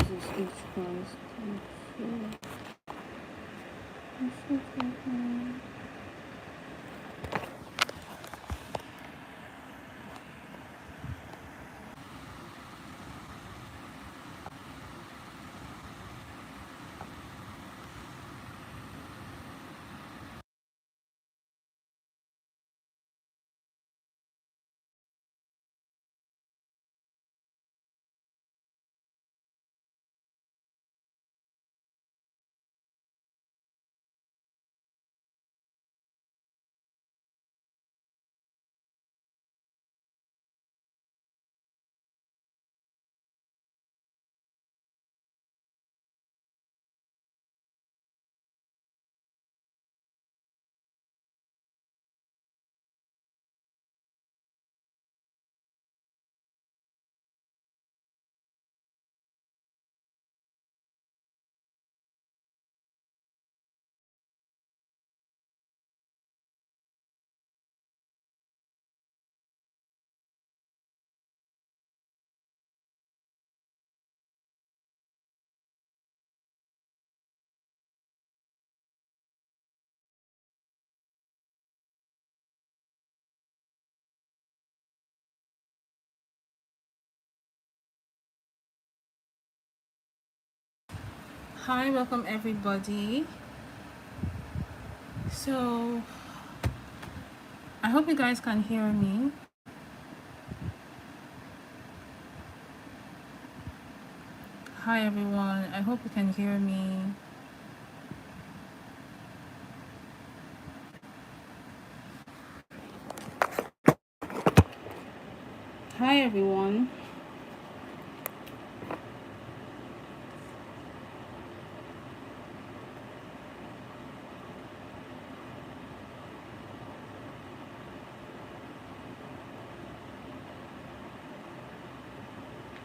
Jesus H. Christ. Hi, welcome everybody. So, I hope you guys can hear me. Hi everyone, I hope you can hear me. Hi everyone.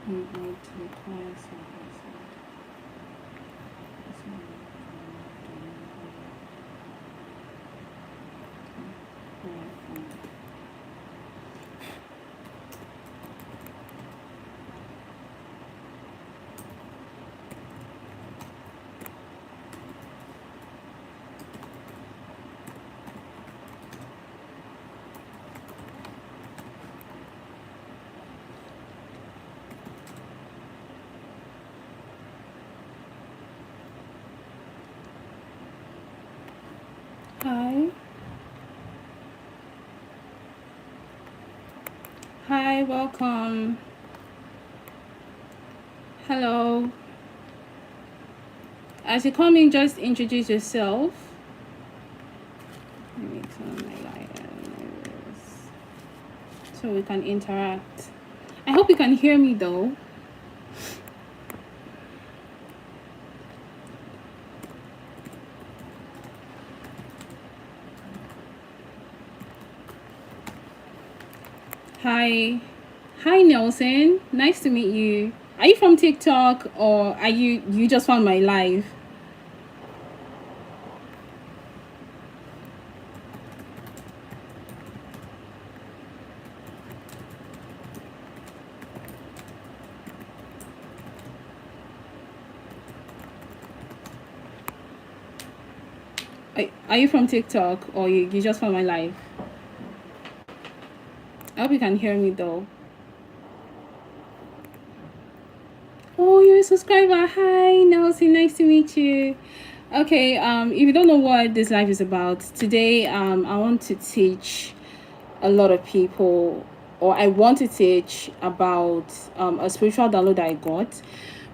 Invite to the client Hi. Hi, welcome. Hello. As you come in, just introduce yourself. Let me turn my light on so we can interact. I hope you can hear me though. Hi. Hi Nelson. Nice to meet you. Are you from TikTok or are you just found my live? Are you from TikTok or you just found my live? I hope you can hear me though. Oh, you're a subscriber. Hi, Nelson. Nice to meet you. Okay, if you don't know what this live is about, today I want to teach a lot of people, or I want to teach about a spiritual download that I got,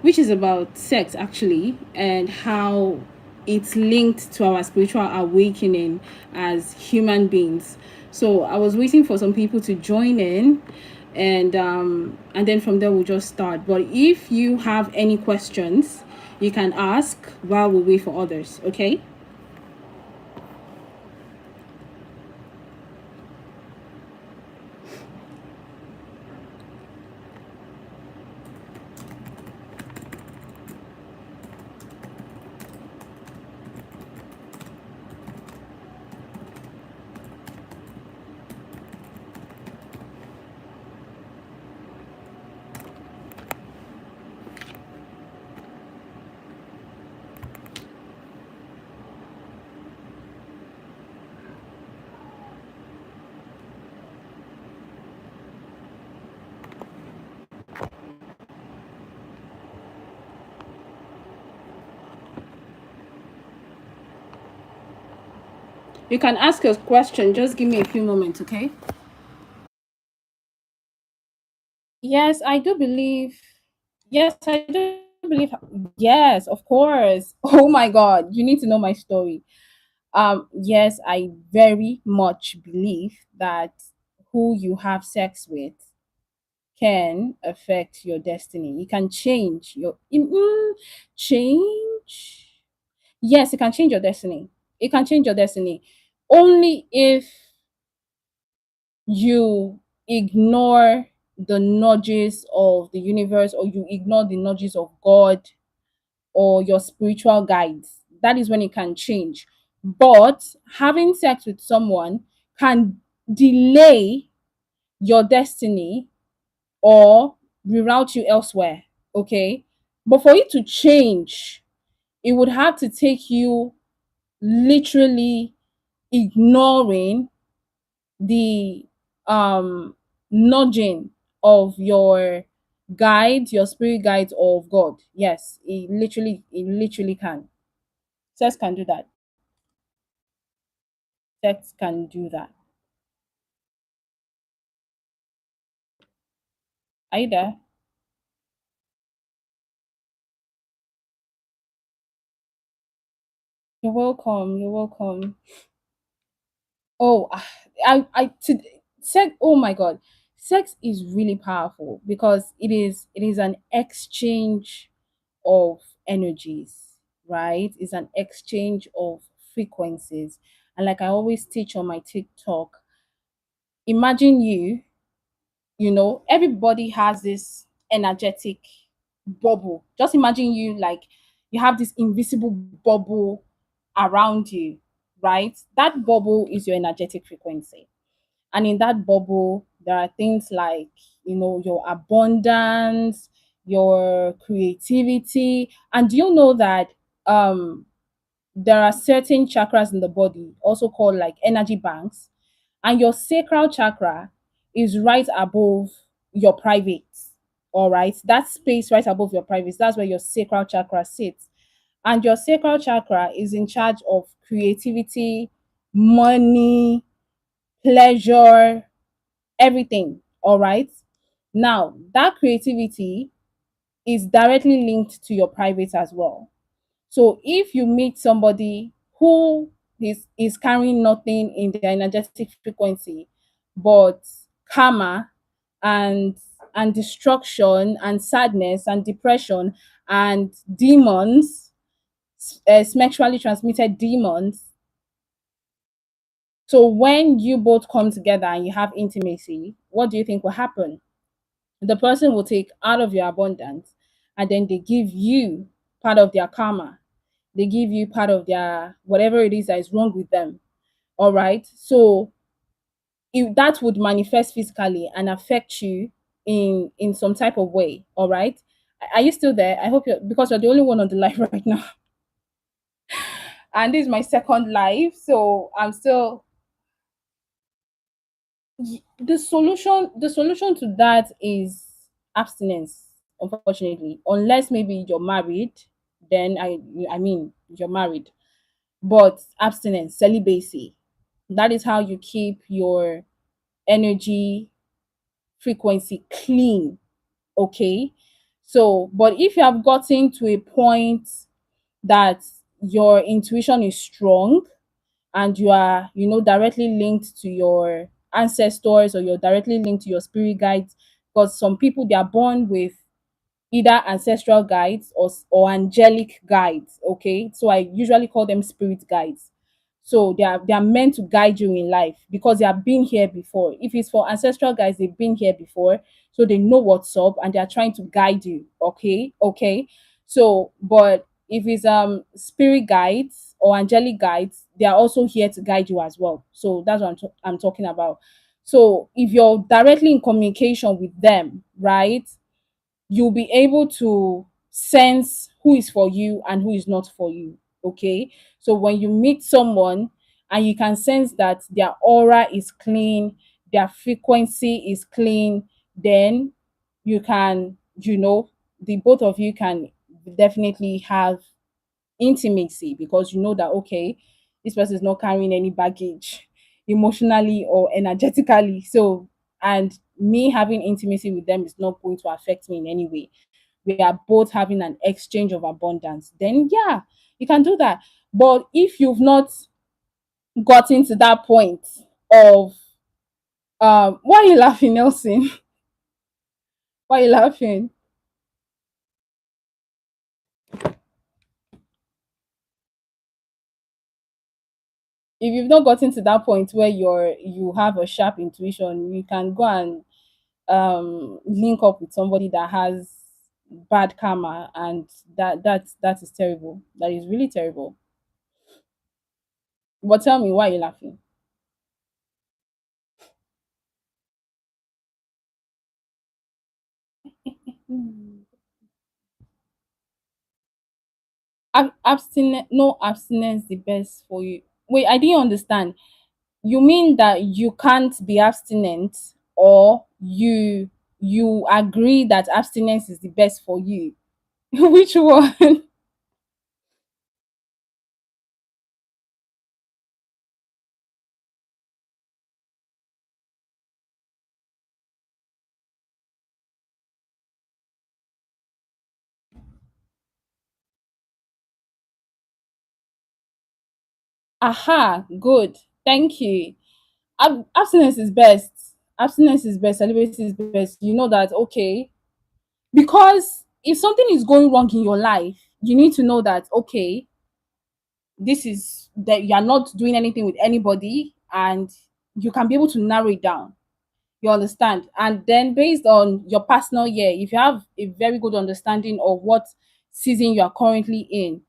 which is about sex actually, and how it's linked to our spiritual awakening as human beings. So I was waiting for some people to join in, and then from there we'll just start. But if you have any questions, you can ask while we wait for others. Okay. You can ask a question. Just give me a few moments, okay? Yes, I do believe. Yes, I do believe. Yes, of course. Oh my God, you need to know my story. Yes, I very much believe that who you have sex with can affect your destiny. You can change your change. Yes, it can change your destiny. It can change your destiny only if you ignore the nudges of the universe, or you ignore the nudges of God or your spiritual guides. That is when it can change. But having sex with someone can delay your destiny or reroute you elsewhere. Okay. But for it to change, it would have to take you literally ignoring the nudging of your guide, your spirit guide of God. Yes, it literally can. Sex can do that. Sex can do that. Are you there? You're welcome. You're welcome. Oh, sex. Oh my God, sex is really powerful because it is an exchange of energies, right? It's an exchange of frequencies, and like I always teach on my TikTok, imagine everybody has this energetic bubble. Just imagine like you have this invisible bubble around you, right? That bubble is your energetic frequency. And in that bubble, there are things like, your abundance, your creativity. And do you know that um there are certain chakras in the body, also called like energy banks, and your sacral chakra is right above your private. All right, that space right above your private, that's where your sacral chakra sits. And your sacral chakra is in charge of creativity, money, pleasure, everything. All right, now that creativity is directly linked to your private as well. So if you meet somebody who is carrying nothing in their energetic frequency, but karma and destruction and sadness and depression and demons, sexually transmitted demons. So when you both come together and you have intimacy, what do you think will happen? The person will take out of your abundance, and then they give you part of their karma. They give you part of their whatever it is that is wrong with them. All right. So if that would manifest physically and affect you in some type of way. All right. Are you still there? I hope you're, because you're the only one on the live right now. And this is my second live. So I'm still the solution to that is abstinence, unfortunately. Unless maybe you're married, then I mean you're married. But abstinence, celibacy, that is how you keep your energy frequency clean. Okay. So, but if you have gotten to a point that your intuition is strong, and you are, directly linked to your ancestors, or you're directly linked to your spirit guides, because some people, they are born with either ancestral guides or angelic guides. Okay, so I usually call them spirit guides. So they are meant to guide you in life because they have been here before. If it's for ancestral guides, they've been here before, so they know what's up and they are trying to guide you. Okay, okay. So, but if it's spirit guides or angelic guides, they are also here to guide you as well. So that's what I'm talking about. So if you're directly in communication with them, right, you'll be able to sense who is for you and who is not for you. Okay. So when you meet someone and you can sense that their aura is clean, their frequency is clean, then you can, the both of you can definitely have intimacy, because you know that, okay, this person is not carrying any baggage emotionally or energetically. So, and me having intimacy with them is not going to affect me in any way. We are both having an exchange of abundance. Then, yeah, you can do that. But if you've not gotten to that point of, why are you laughing, Nelson? Why are you laughing? If you've not gotten to that point where you have a sharp intuition, you can go and link up with somebody that has bad karma, and that is terrible. That is really terrible. But tell me, why are you laughing? Abstinence, no abstinence the best for you. Wait, I didn't understand. You mean that you can't be abstinent, or you agree that abstinence is the best for you? Which one? Aha, good. Thank you. Abstinence is best. Abstinence is best. Celibacy is best. You know that, okay, because if something is going wrong in your life, you need to know that, okay, this is that you are not doing anything with anybody, and you can be able to narrow it down. You understand? And then based on your personal year, if you have a very good understanding of what season you are currently in,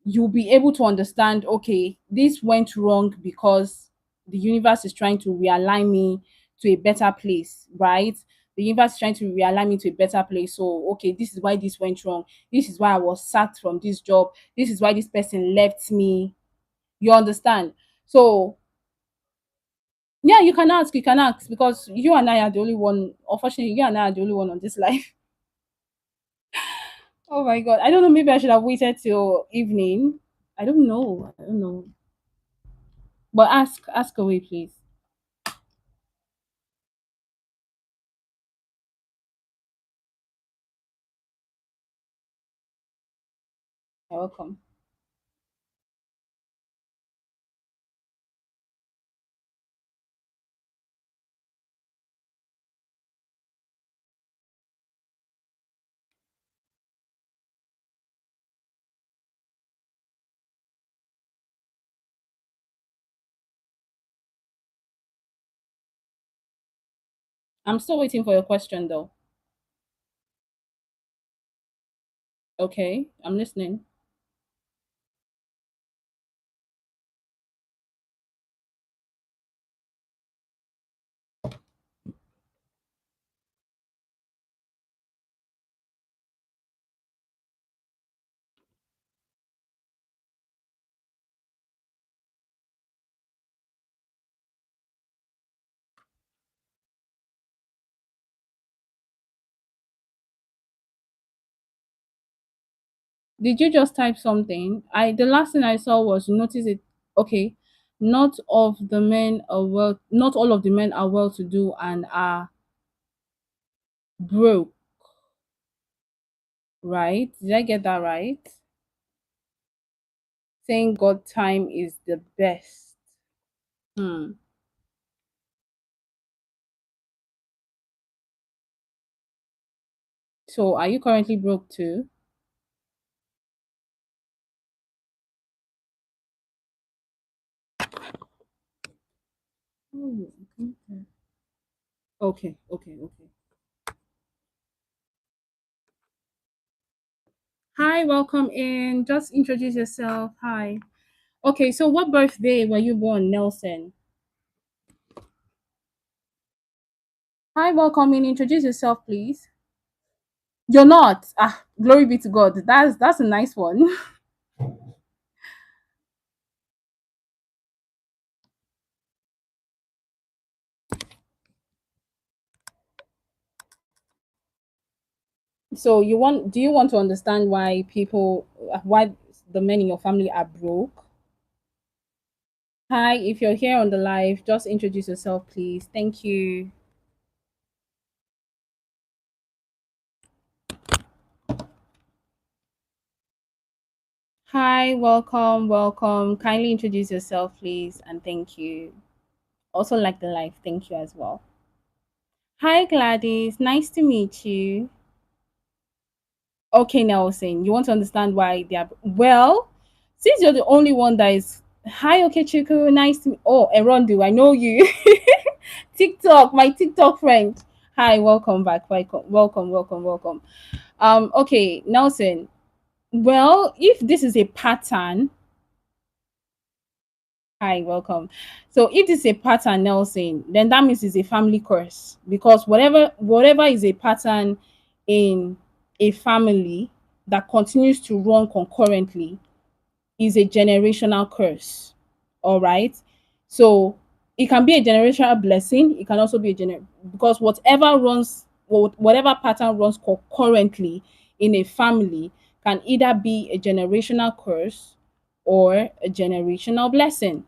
you'll be able to understand, okay, this went wrong because the universe is trying to realign me to a better place, right? The universe is trying to realign me to a better place. So, okay, this is why this went wrong. This is why I was sacked from this job. This is why this person left me. You understand? So, yeah, you can ask, because you and I are the only one. Unfortunately, you and I are the only one on this life. Oh my god, I don't know. Maybe I should have waited till evening. I don't know. I don't know. But ask away, please. You're welcome. I'm still waiting for your question though. Okay, I'm listening. Did you just type something? I The last thing I saw was, notice it. Okay, not all of the men are well to do and are broke, right? Did I get that right? Saying God time is the best. Hmm. So are you currently broke too? Oh, okay. Okay, okay, okay. Hi, welcome in. Just introduce yourself. Hi. Okay, so what birthday were you born, Nelson? Hi, welcome in. Introduce yourself, please. You're not. Ah, glory be to God. That's a nice one. So do you want to understand why the men in your family are broke? Hi, if you're here on the live, just introduce yourself, please. Thank you. Hi, welcome, welcome. Kindly introduce yourself, please, and thank you. Also, like the live, thank you as well. Hi, Gladys. Nice to meet you. Okay, Nelson, you want to understand why they are. Well, since you're the only one that is. Hi, okay, Chiku. Nice to. Oh, Erondu, I know you. TikTok, my TikTok friend. Hi, welcome back. Welcome, welcome, welcome, welcome. Okay, Nelson. Well, if this is a pattern, hi, welcome. So if this is a pattern, Nelson, then that means it's a family curse because whatever is a pattern in a family that continues to run concurrently is a generational curse. All right. So it can be a generational blessing. It can also be a because whatever pattern runs concurrently in a family can either be a generational curse or a generational blessing.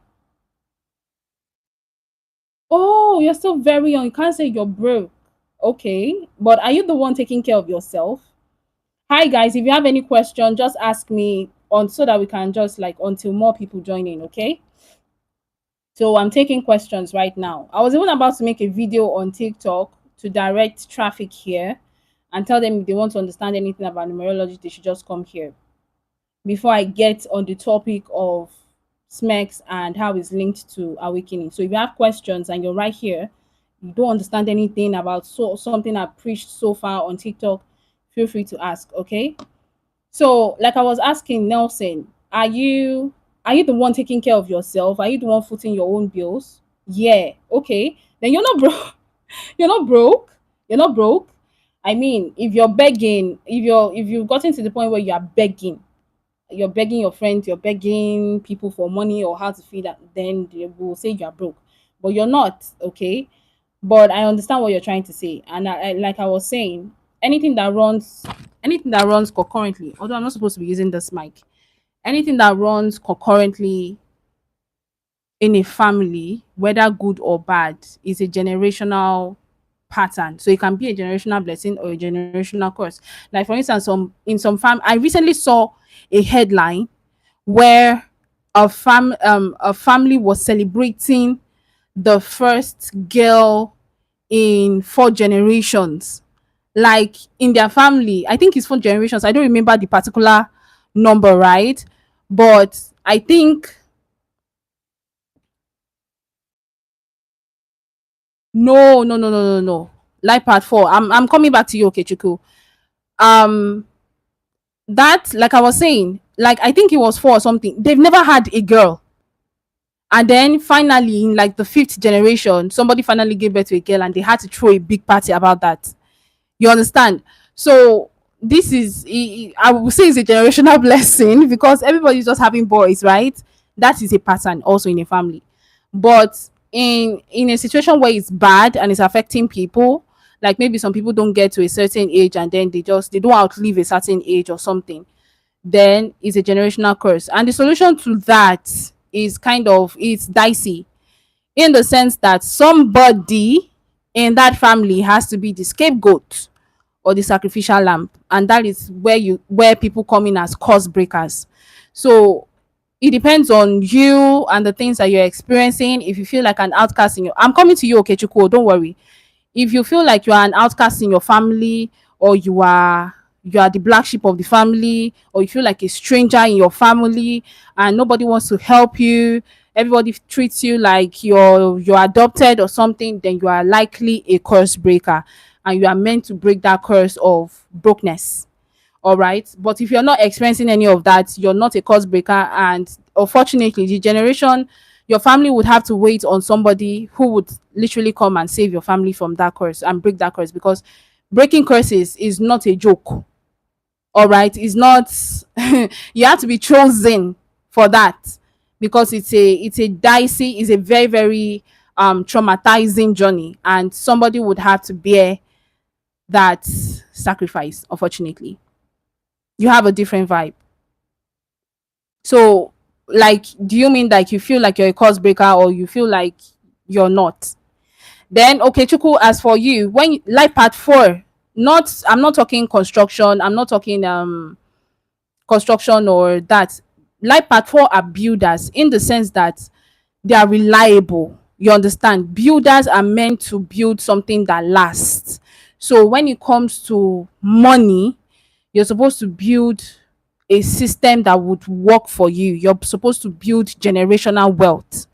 Oh, you're still very young. You can't say you're broke. Okay. But are you the one taking care of yourself? Hi guys, if you have any question, just ask me on so that we can just like until more people join in, okay? So I'm taking questions right now. I was even about to make a video on TikTok to direct traffic here and tell them if they want to understand anything about numerology, they should just come here before I get on the topic of SMEX and how it's linked to awakening. So if you have questions and you're right here, you don't understand anything about something I've preached so far on TikTok, feel free to ask, okay? So, like I was asking Nelson, are you the one taking care of yourself? Are you the one footing your own bills? Yeah. Okay. Then you're not broke. You're not broke. You're not broke. I mean, if you're begging, if you've gotten to the point where you're begging your friends, you're begging people for money or how to feed that, then they will say you're broke. But you're not, okay? But I understand what you're trying to say. And like I was saying, anything that runs concurrently, although I'm not supposed to be using this mic, anything that runs concurrently in a family, whether good or bad, is a generational pattern. So it can be a generational blessing or a generational curse. Like for instance, I recently saw a headline where a family was celebrating the first girl in 4 generations. Like in their family, I think it's 4 generations. I don't remember the particular number, right? But I think no, no, no, no, no, no. Like part four. I'm coming back to you, okay, Chiku. Um, that like I was saying, like I think it was four or something. They've never had a girl, and then finally, in like the fifth generation, somebody finally gave birth to a girl, and they had to throw a big party about that. You understand? So this is I would say it's a generational blessing because everybody's just having boys, right? That is a pattern also in a family. But in a situation where it's bad and it's affecting people, like maybe some people don't get to a certain age and then they don't outlive a certain age or something, then it's a generational curse. And the solution to that is kind of it's dicey in the sense that somebody in that family has to be the scapegoat or the sacrificial lamb, and that is where people come in as cause breakers. So it depends on you and the things that you're experiencing. If you feel like an outcast in your I'm coming to you, okay, Chuko, don't worry. If you feel like you are an outcast in your family, or you are the black sheep of the family, or you feel like a stranger in your family and nobody wants to help you, everybody treats you like you're adopted or something, then you are likely a curse breaker, and you are meant to break that curse of brokenness. All right. But if you're not experiencing any of that, you're not a curse breaker. And unfortunately, the generation, your family would have to wait on somebody who would literally come and save your family from that curse and break that curse, because breaking curses is not a joke. All right. It's not, you have to be chosen for that, because it's a dicey, it's a very, very traumatizing journey. And somebody would have to bear that sacrifice, unfortunately. You have a different vibe. So Like, do you mean like you feel like you're a course breaker, or you feel like you're not? Then, okay, Chuku, as for you, when like part four, not, I'm not talking construction, I'm not talking construction or that. Like part four are builders, in the sense that they are reliable. You understand? Builders are meant to build something that lasts. So when it comes to money, you're supposed to build a system that would work for you. You're supposed to build generational wealth.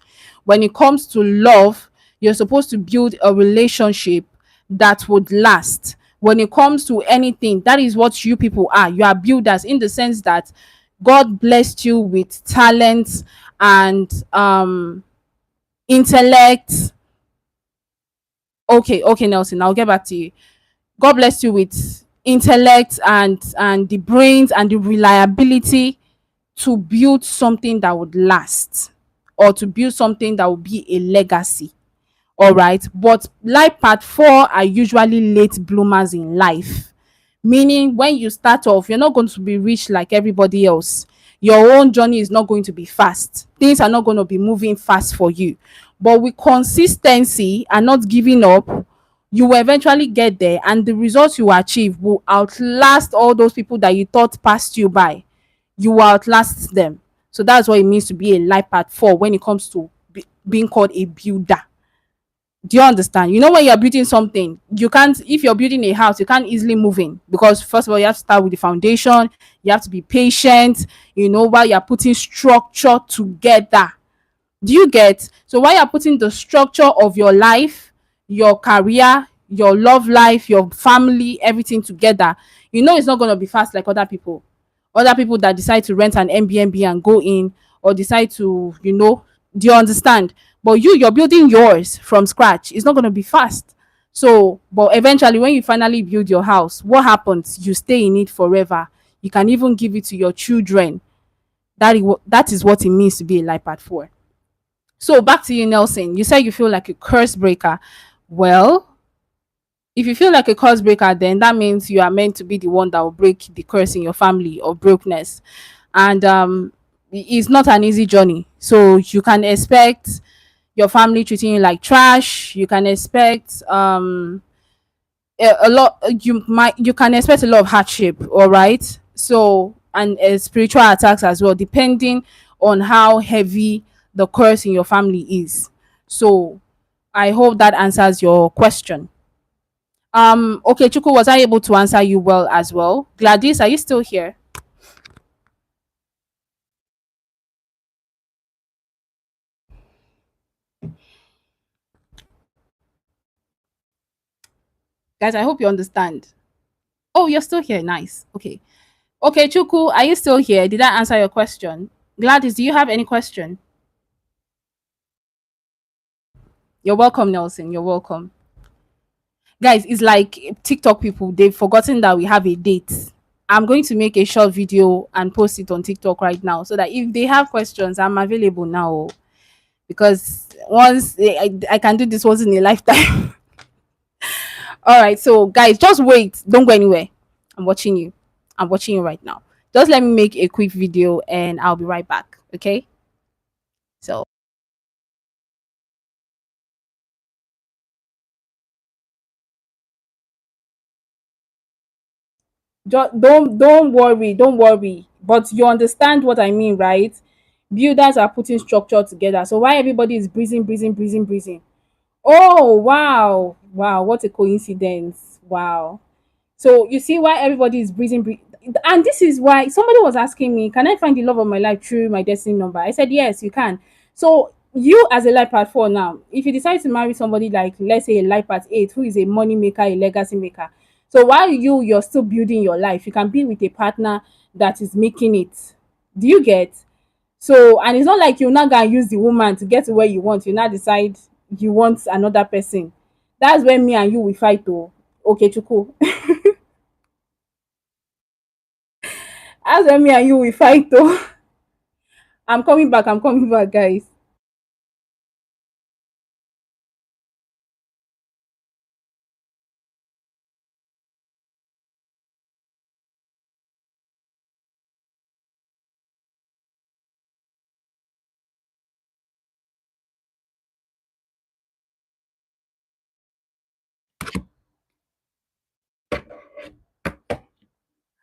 When it comes to love, you're supposed to build a relationship that would last. When it comes to anything, that is what you people are. You are builders, in the sense that God blessed you with talents and intellect. Okay, okay, Nelson, I'll get back to you. God bless you with intellect and the brains and the reliability to build something that would last, or to build something that would be a legacy. All right. But life part four are usually late bloomers in life, meaning when you start off, you're not going to be rich like everybody else. Your own journey is not going to be fast. Things are not going to be moving fast for you. But with consistency and not giving up, you will eventually get there, and the results you achieve will outlast all those people that you thought passed you by. You will outlast them. So that's what it means to be a life part four when it comes to being called a builder. Do you understand? You know, when you're building something, you can't, if you're building a house, you can't easily move in, because first of all, you have to start with the foundation, you have to be patient, you know, while you're putting structure together. Do you get? So while you're putting the structure of your life, your career, your love life, your family, everything together, you know it's not going to be fast like other people. Other people that decide to rent an Airbnb and go in, or decide to, you know, do you understand? But you're building yours from scratch. It's not going to be fast. So, but eventually, when you finally build your house, what happens? You stay in it forever. You can even give it to your children. That is what it means to be a life path for. So back to you, Nelson. You said you feel like a curse breaker. Well, if you feel like a curse breaker, then that means you are meant to be the one that will break the curse in your family or brokenness. And it's not an easy journey. So you can expect your family treating you like trash. You can expect a lot. You can expect a lot of hardship. All right. So, and spiritual attacks as well, depending on how heavy the curse in your family is. So I hope that answers your question. Okay, Chuku, was I able to answer you well as well? Gladys, are you still here? Guys, I hope you understand. Oh, you're still here. Nice. Okay. Okay, Chuku, are you still here? Did I answer your question? Gladys, do you have any question? You're welcome, Nelson. You're welcome. Guys, it's like TikTok people, they've forgotten that we have a date. I'm going to make a short video and post it on TikTok right now, so that if they have questions, I'm available now. Because once I can do this once in a lifetime. All right, so guys, just wait. Don't go anywhere. I'm watching you. I'm watching you right now. Just let me make a quick video and I'll be right back. Okay. So don't worry, don't worry. But you understand what I mean, right? Builders are putting structure together. So why everybody is breathing, breathing, breathing, breathing? Oh wow, wow, what a coincidence! Wow. So you see why everybody is breathing, and this is why somebody was asking me, can I find the love of my life through my destiny number? I said yes, you can. So you as a life path 4 now, if you decide to marry somebody like, let's say, a life path 8 who is a money maker, a legacy maker, so while you're still building your life, you can be with a partner that is making it. Do you get? So, and it's not like you're not gonna use the woman to get to where you want. You now decide you want another person. That's when me and you will fight. Oh, okay, Chuku. That's when me and you will fight. Oh, I'm coming back. I'm coming back, guys.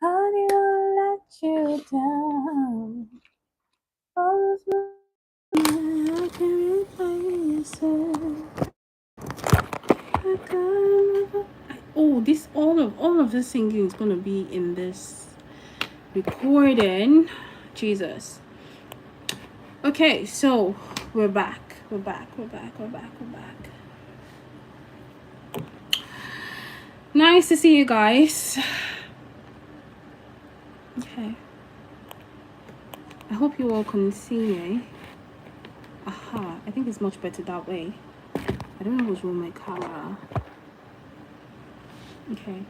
How did I let you down? All of my I can replace it. I can oh, this all of this singing is gonna be in this recording. Jesus. Okay, so we're back. We're back. Nice to see you guys. Okay. I hope you all can see me. Aha, I think it's much better that way. I don't know what's wrong with my camera. Okay.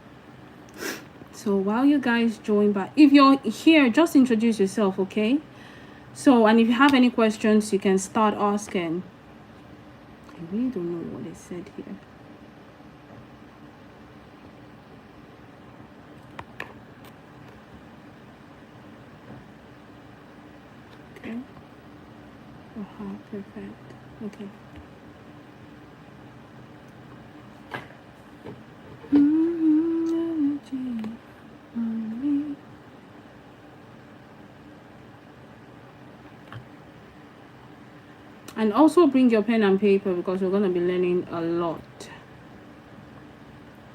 So while you guys join back, if you're here, just introduce yourself, okay? So, and if you have any questions, you can start asking. I really don't know what they said here. Okay. Perfect. Okay. And also bring your pen and paper because we're going to be learning a lot.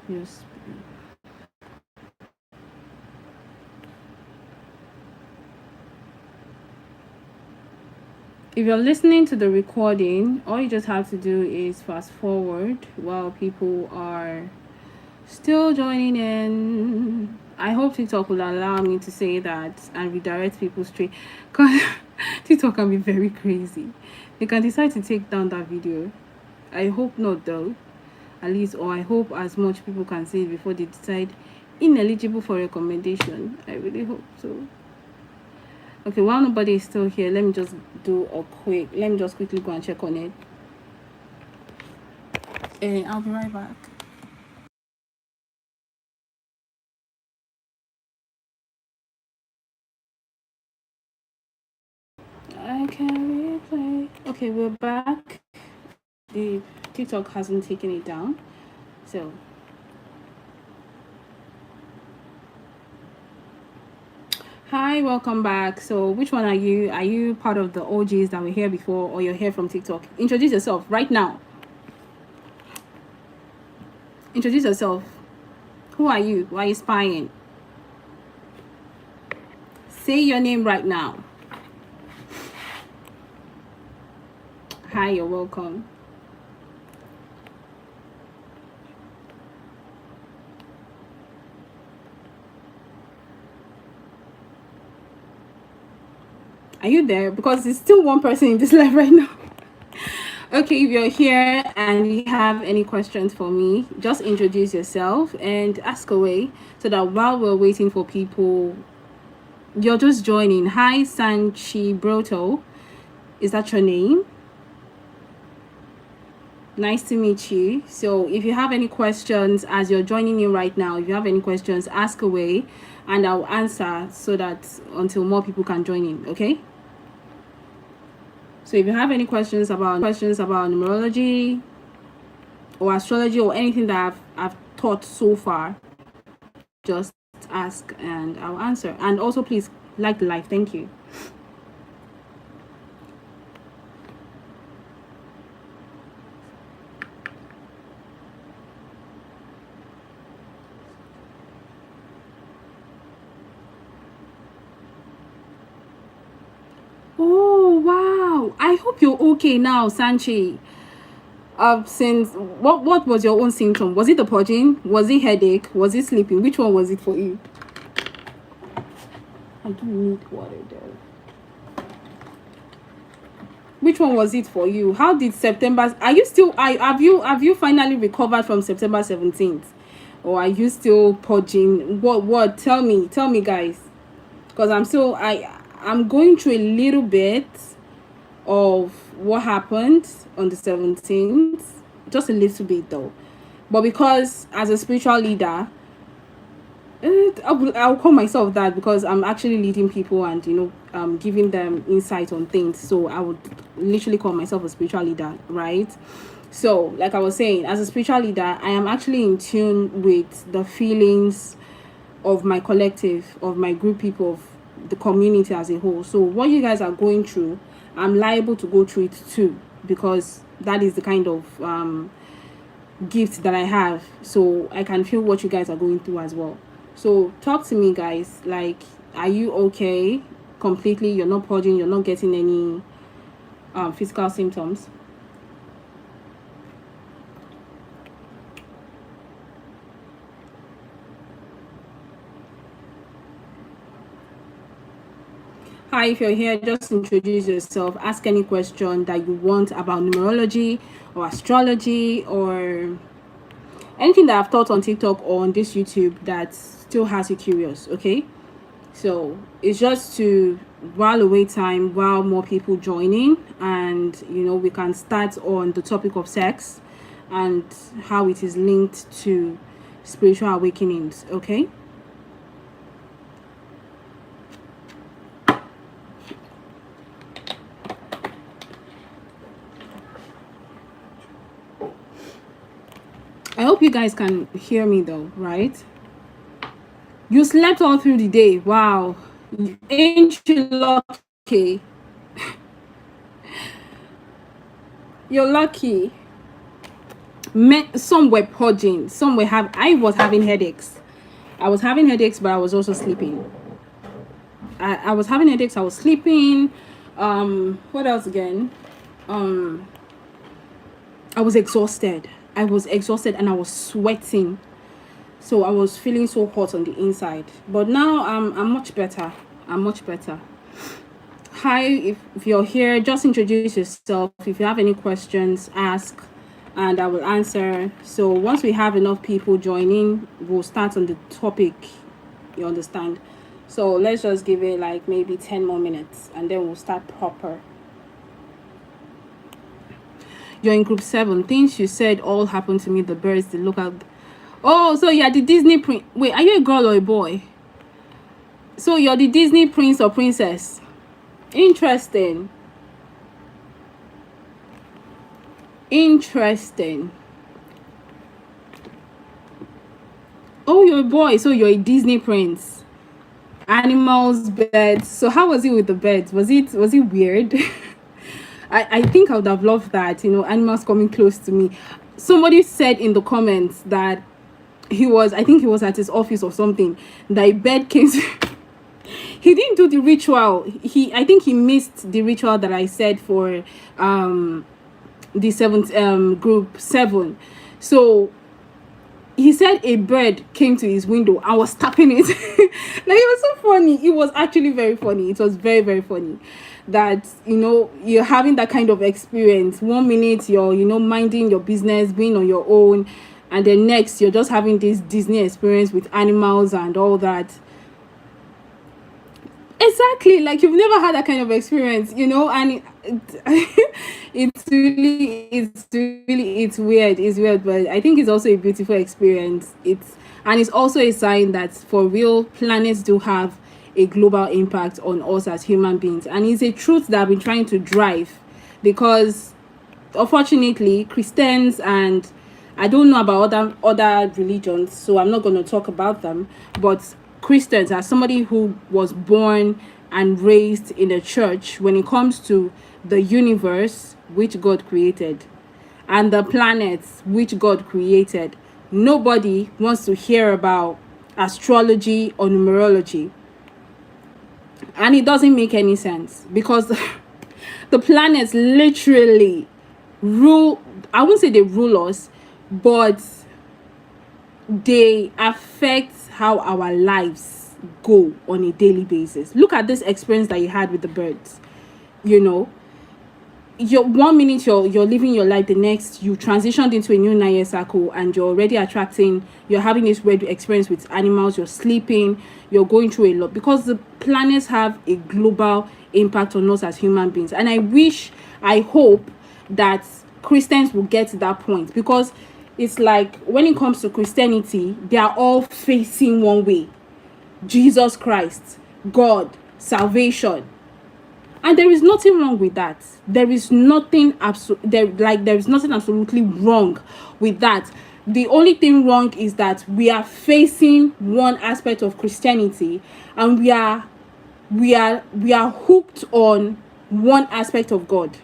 Yes. If you're listening to the recording, all you just have to do is fast forward while people are still joining in. I hope TikTok will allow me to say that and redirect people straight, because TikTok can be very crazy. They can decide to take down that video. I hope not though, at least, or I hope as much people can see it before they decide ineligible for recommendation. I really hope so. Okay, while nobody is still here, let me just quickly go and check on it. And I'll be right back. I can replay. Okay, we're back. The TikTok hasn't taken it down. So hi, welcome back. So which one are you? Are you part of the OGs that were here before, or you're here from TikTok? Introduce yourself right now. Introduce yourself. Who are you? Why are you spying? Say your name right now. Hi, you're welcome. Are you there? Because there's still one person in this live right now. Okay, if you're here and you have any questions for me, just introduce yourself and ask away, so that while we're waiting for people, you're just joining. Hi, Sanchi Broto. Is that your name? Nice to meet you. So if you have any questions as you're joining in right now, if you have any questions, ask away and I'll answer, so that until more people can join in, okay? So if you have any questions about numerology or astrology or anything that I've taught so far, just ask and I'll answer. And also please like the live. Thank you. Oh wow, I hope you're okay now, Sanchi. Since what was your own symptom? Was it the purging? Was it headache? Was it sleeping? Which one was it for you? I do need water though. Which one was it for you? How did September? Are you still? Have you finally recovered from September 17th, or are you still purging? What? Tell me, guys, because I'm going through a little bit of what happened on the 17th, just a little bit though, but because as a spiritual leader, I'll call myself that because I'm actually leading people and giving them insight on things, so I would literally call myself a spiritual leader, right? So like I was saying, as a spiritual leader, I am actually in tune with the feelings of my collective, of my group people, of the community as a whole. So what you guys are going through, I'm liable to go through it too, because that is the kind of gift that I have. So I can feel what you guys are going through as well. So talk to me, guys. Like, are you okay completely? You're not purging, you're not getting any physical symptoms? Hi, if you're here, just introduce yourself, ask any question that you want about numerology or astrology or anything that I've taught on TikTok or on this YouTube that still has you curious, okay? So it's just to while away time while more people join in, and we can start on the topic of sex and how it is linked to spiritual awakenings, okay? I hope you guys can hear me though, right? You slept all through the day. Wow. Ain't you lucky? You're lucky. Some were purging. Some were I was having headaches. I was having headaches, but I was also sleeping. I was having headaches. I was sleeping. What else again? I was exhausted. And I was sweating. So I was feeling so hot on the inside. But now I'm much better. Hi, if you're here, just introduce yourself. If you have any questions, ask and I will answer. So once we have enough people joining, we'll start on the topic. You understand? So let's just give it like maybe 10 more minutes and then we'll start proper. You're in group 7. Things you said all happened to me. The birds, the local. Oh, so you're the Disney prince. Wait, are you a girl or a boy? So you're the Disney prince or princess. Interesting. Oh, you're a boy, so you're a Disney prince. Animals, birds. So how was it with the birds? Was it weird? I think I would have loved that, animals coming close to me. Somebody said in the comments that I think he was at his office or something, that a bird came to he didn't do the ritual. I think he missed the ritual that I said for the seventh group 7. So he said a bird came to his window. I was tapping it. Like, it was so funny. It was actually very funny. It was very, very funny that you're having that kind of experience. 1 minute you're minding your business, being on your own, and then next you're just having this Disney experience with animals and all that. Exactly, like you've never had that kind of experience, and it's weird, but I think it's also a beautiful experience. It's also a sign that for real, planets do have a global impact on us as human beings, and it's a truth that I've been trying to drive, because unfortunately Christians, and I don't know about other religions, so I'm not going to talk about them, but Christians, as somebody who was born and raised in a church, when it comes to the universe which God created and the planets which God created, nobody wants to hear about astrology or numerology. And it doesn't make any sense, because the planets literally rule. I wouldn't say they rule us, but they affect how our lives go on a daily basis. Look at this experience that you had with the birds. You're 1 minute you're living your life, the next you transitioned into a new 9-year cycle, and you're already you're having this weird experience with animals. You're sleeping, you're going through a lot, because the planets have a global impact on us as human beings. And I hope that Christians will get to that point, because it's like when it comes to Christianity, they are all facing one way: Jesus Christ, God, salvation. And there is nothing wrong with that. There is nothing absolutely wrong with that. The only thing wrong is that we are facing one aspect of Christianity, and we are hooked on one aspect of God.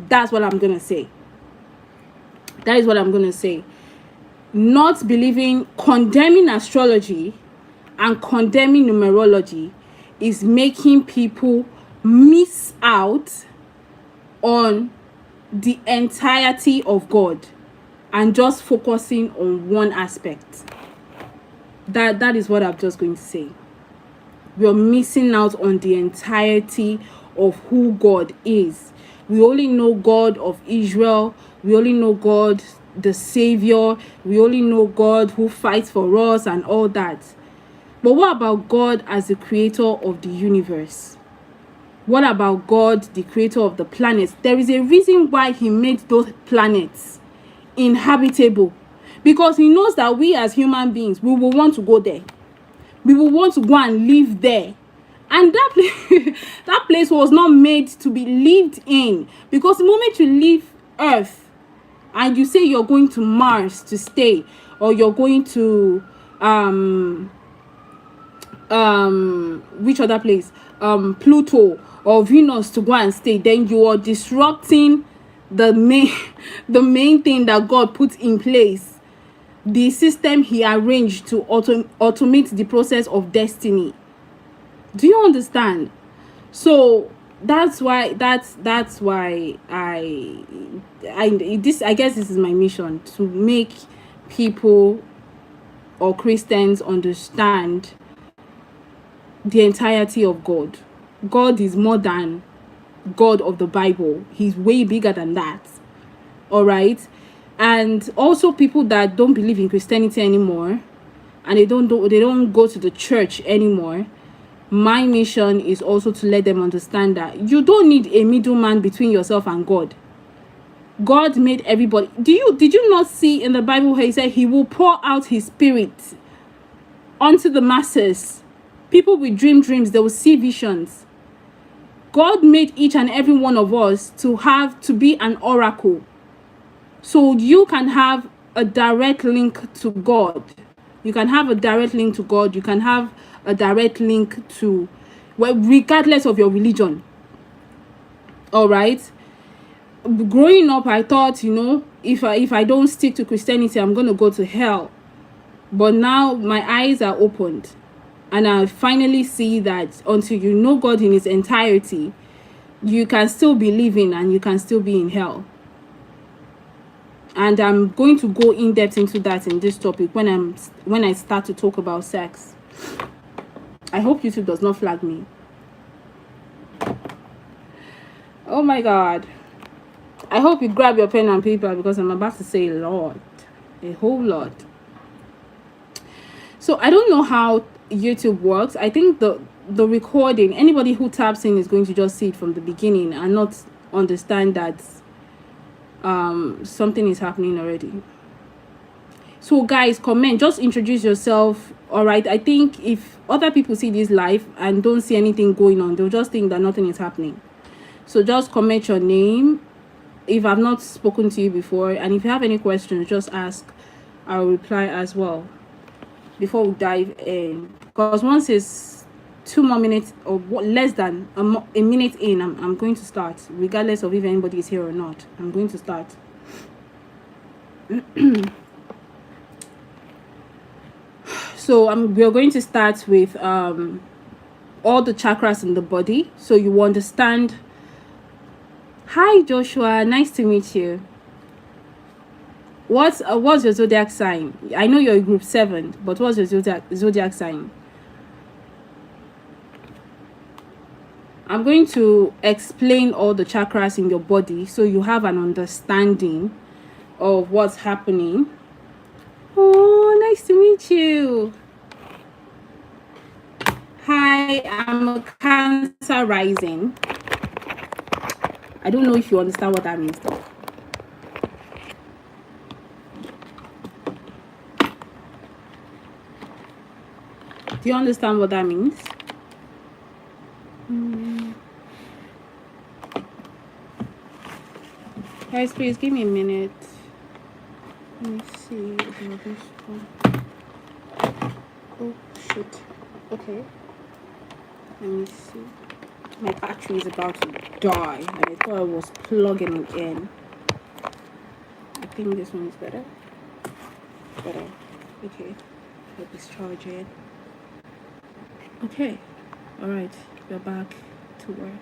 That's what I'm gonna say. That is what I'm gonna say. Not believing, condemning astrology and condemning numerology is making people miss out on the entirety of God and just focusing on one aspect. That is what I'm just going to say. We're missing out on the entirety of who God is. We only know God of Israel. We only know God the Savior. We only know God who fights for us and all that. But what about God as the creator of the universe? What about God, the creator of the planets? There is a reason why he made those planets inhabitable, because he knows that we as human beings, we will want to go there. We will want to go and live there. And that place, that place was not made to be lived in, because the moment you leave Earth and you say you're going to Mars to stay, or you're going to which other place, Pluto or Venus to go and stay, then you are disrupting the main the main thing that God put in place, the system he arranged to automate the process of destiny. Do you understand? So that's why I guess this is my mission, to make people or Christians understand the entirety of God. God is more than God of the Bible. He's way bigger than that. All right. And also people that don't believe in Christianity anymore, and they don't go to the church anymore. My mission is also to let them understand that you don't need a middleman between yourself and God. God made everybody. Did you not see in the Bible where he said he will pour out his spirit onto the masses? People will dream dreams, they will see visions. God made each and every one of us to be an oracle. So you can have a direct link to God. You can have a direct link to God. You can have a direct link to, well, regardless of your religion. All right. Growing up, I thought, if I don't stick to Christianity, I'm going to go to hell. But now my eyes are opened, and I finally see that until you know God in his entirety, you can still be living and you can still be in hell. And I'm going to go in depth into that in this topic when I start to talk about sex. I hope YouTube does not flag me. Oh my God. I hope you grab your pen and paper, because I'm about to say a whole lot. So I don't know how YouTube works. I think the recording, anybody who taps in is going to just see it from the beginning and not understand that something is happening already. So guys, comment, just introduce yourself. All right, I think if other people see this live and don't see anything going on, they'll just think that nothing is happening. So just comment your name if I've not spoken to you before, and if you have any questions, just ask. I'll reply as well before we dive in, because once it's 2 more minutes or less than a minute in, I'm going to start, regardless of if anybody is here or not. I'm going to start. So we're going to start with all the chakras in the body, so you understand. Hi Joshua, nice to meet you. What's your zodiac sign? I know you're a group 7, but what's your zodiac sign? I'm going to explain all the chakras in your body so you have an understanding of what's happening. Oh, nice to meet you. Hi, I'm a Cancer rising. I don't know if you understand what that means though. Do you understand what that means? Guys, please give me a minute. Let me see about this one. Oh shit. Okay. Let me see. My battery is about to die, and I thought I was plugging it in. I think this one is better. Better. Okay. Hope it's charging. Okay. Alright. We're back to work.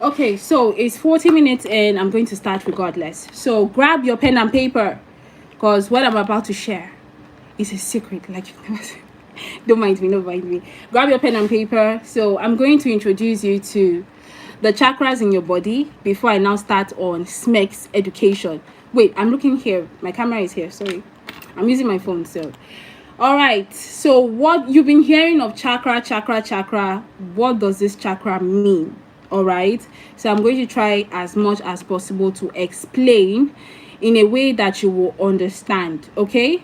Okay, so it's 40 minutes and I'm going to start regardless. So grab your pen and paper, because what I'm about to share is a secret. Like, don't mind me, don't mind me. Grab your pen and paper. So I'm going to introduce you to the chakras in your body before I now start on SMEX education. Wait, I'm looking here. My camera is here. Sorry. I'm using my phone, so. All right. So what you've been hearing of chakra. What does this chakra mean? All right. So I'm going to try as much as possible to explain in a way that you will understand. Okay.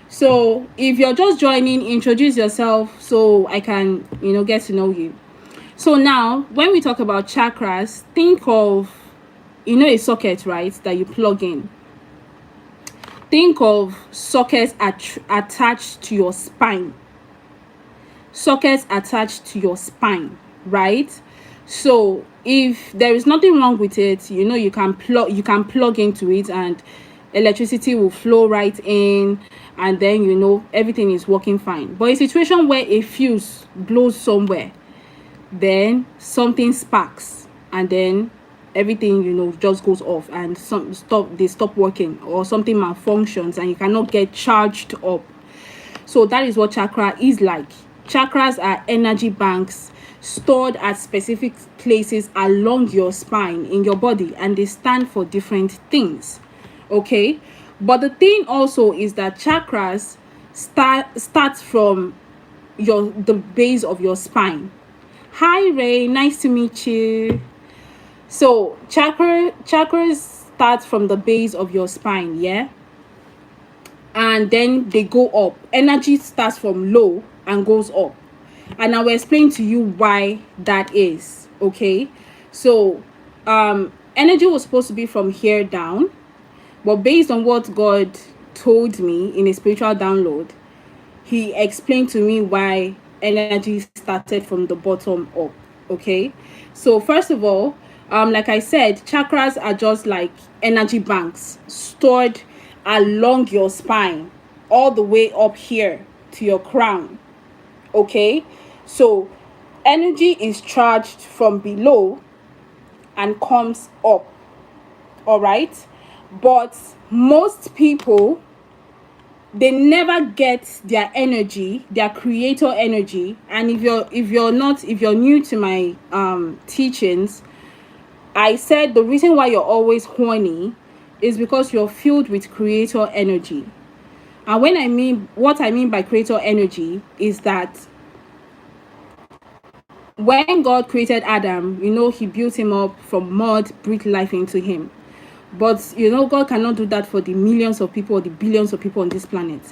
So if you're just joining, introduce yourself so I can, get to know you. So now, when we talk about chakras, think of, a socket, right, that you plug in. Think of sockets attached to your spine. Sockets attached to your spine, right? So if there is nothing wrong with it, you can plug into it and electricity will flow right in, and then everything is working fine. But a situation where a fuse blows somewhere, then something sparks, and then everything just goes off, and they stop working, or something malfunctions and you cannot get charged up. So that is what chakra is like. Chakras are energy banks stored at specific places along your spine in your body, and they stand for different things. Okay, but the thing also is that chakras start from the base of your spine. Hi Ray, nice to meet you. So chakras start from the base of your spine, yeah, and then they go up. Energy starts from low and goes up, and I will explain to you why that is. Okay, so energy was supposed to be from here down, but based on what God told me in a spiritual download, he explained to me why energy started from the bottom up. Okay, so first of all, like I said, chakras are just like energy banks stored along your spine, all the way up here to your crown. Okay, so energy is charged from below and comes up. All right, but most people, they never get their energy, their creator energy. And if you're new to my teachings, I said the reason why you're always horny is because you're filled with creator energy. And what I mean by creator energy is that when God created Adam, he built him up from mud, breathed life into him. But God cannot do that for the millions of people or the billions of people on this planet.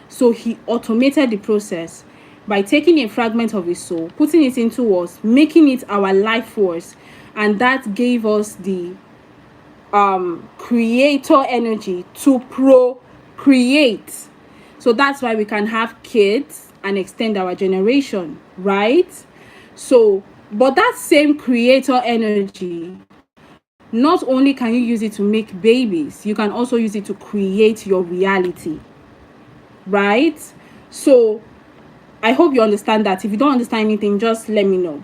So he automated the process by taking a fragment of his soul, putting it into us, making it our life force, and that gave us the creator energy to procreate. So that's why we can have kids and extend our generation, right? So, but that same creator energy, not only can you use it to make babies, you can also use it to create your reality, right? So I hope you understand that. If you don't understand anything, just let me know.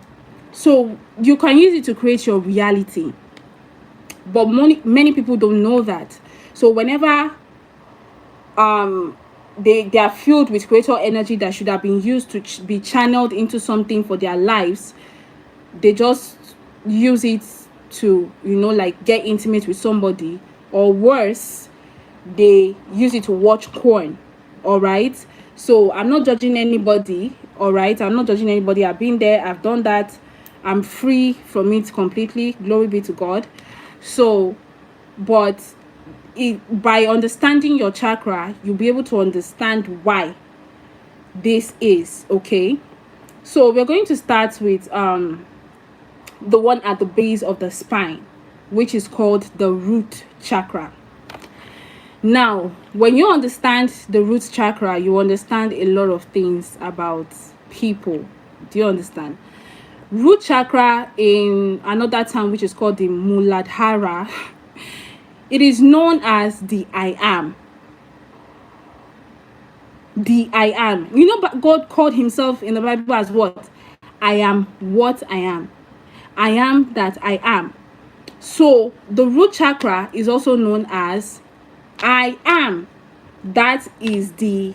So you can use it to create your reality, but many people don't know that. So whenever they are filled with creator energy that should have been used to be channeled into something for their lives, they just use it to like get intimate with somebody, or worse, they use it to watch porn. All right, so I'm not judging anybody. All right, I'm not judging anybody. I've been there, I've done that, I'm free from it completely, glory be to God. So but by understanding your chakra, you'll be able to understand why this is. Okay, so we're going to start with the one at the base of the spine, which is called the root chakra. Now, when you understand the root chakra, you understand a lot of things about people. Do you understand? Root chakra, in another term which is called the Muladhara, it is known as the I am. The I am. You know, but God called himself in the Bible as what? I am what I am. I am that I am. So the root chakra is also known as I am. That is the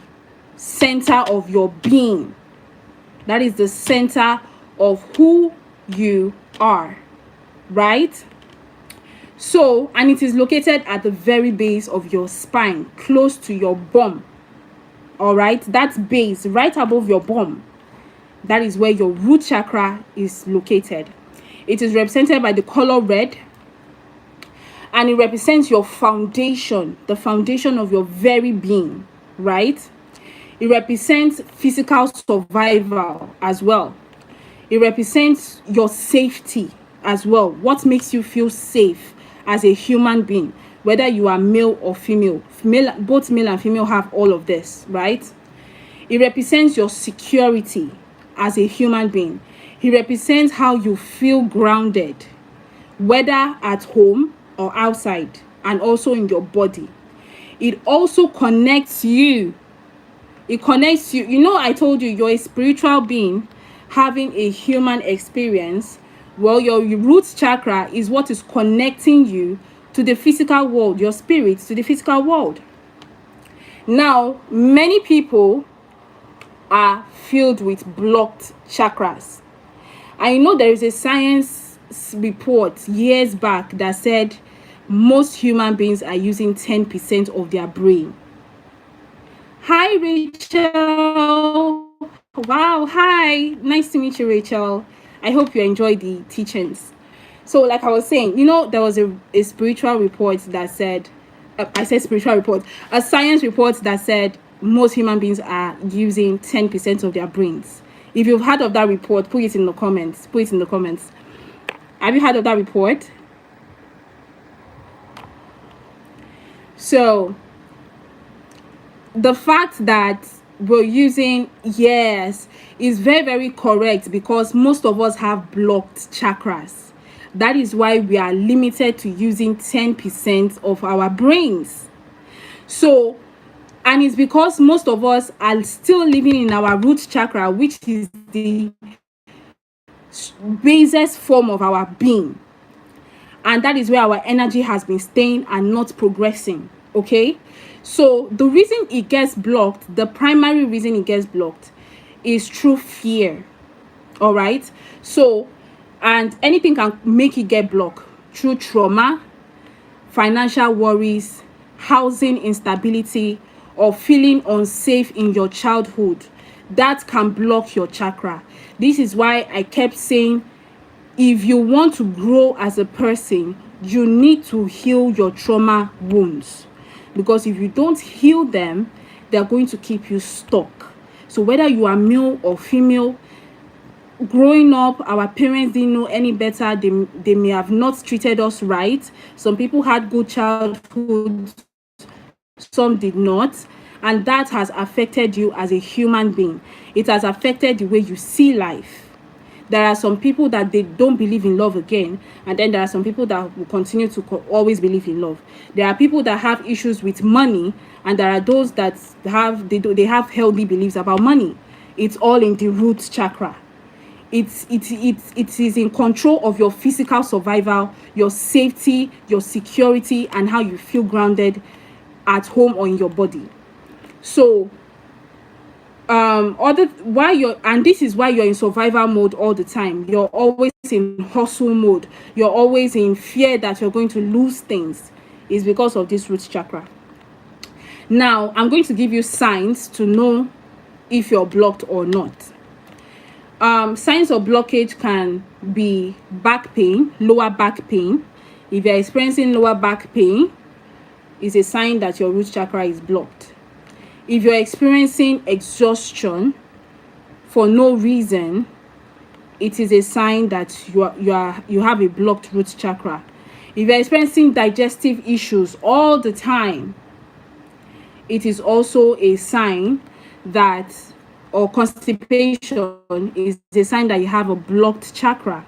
center of your being. That is the center of who you are, right? So, and it is located at the very base of your spine, close to your bum. All right, that's base right above your bum. That is where your root chakra is located. It is represented by the color red, and it represents your foundation, the foundation of your very being, right? It represents physical survival as well. It represents your safety as well. What makes you feel safe as a human being, whether you are male or female. Both male and female have all of this, right? It represents your security as a human being. It represents how you feel grounded, whether at home or outside, and also in your body. It also connects you. It connects you. You know, I told you you're a spiritual being having a human experience. Well, your root chakra is what is connecting you to the physical world, your spirit to the physical world. Now, many people are filled with blocked chakras. I know there is a science report years back that said most human beings are using 10% of their brain. Hi, Rachel. Wow, hi. Nice to meet you, Rachel. I hope you enjoyed the teachings. So, like I was saying, you know, there was a spiritual report that said, I said spiritual report, a science report that said most human beings are using 10% of their brains. If you've heard of that report, put it in the comments. Put it in the comments. Have you heard of that report? So, the fact that we're using, yes, is very, very correct, because most of us have blocked chakras. That is why we are limited to using 10% of our brains. So, and it's because most of us are still living in our root chakra, which is the basest form of our being. And that is where our energy has been staying and not progressing. Okay, so the reason it gets blocked, the primary reason it gets blocked, is through fear. All right, so, and anything can make it get blocked through trauma, financial worries, housing instability, or feeling unsafe in your childhood. That can block your chakra. This is why I kept saying, if you want to grow as a person, you need to heal your trauma wounds, because if you don't heal them, they're going to keep you stuck. So whether you are male or female, growing up, our parents didn't know any better. They may have not treated us right. Some people had good childhood, some did not, and that has affected you as a human being. It has affected the way you see life. There are some people that they don't believe in love again, and then there are some people that will continue to always believe in love. There are people that have issues with money, and there are those that they have healthy beliefs about money. It's all in the root chakra. It is in control of your physical survival, your safety, your security, and how you feel grounded at home or in your body. So this is why you're in survival mode all the time. You're always in hustle mode. You're always in fear that you're going to lose things. Is because of this root chakra. Now, I'm going to give you signs to know if you're blocked or not. Signs of blockage can be back pain, lower back pain. If you're experiencing lower back pain, it's a sign that your root chakra is blocked. If you're experiencing exhaustion for no reason, it is a sign that you have a blocked root chakra. If you're experiencing digestive issues all the time, it is also a sign that, or constipation is a sign that you have a blocked chakra.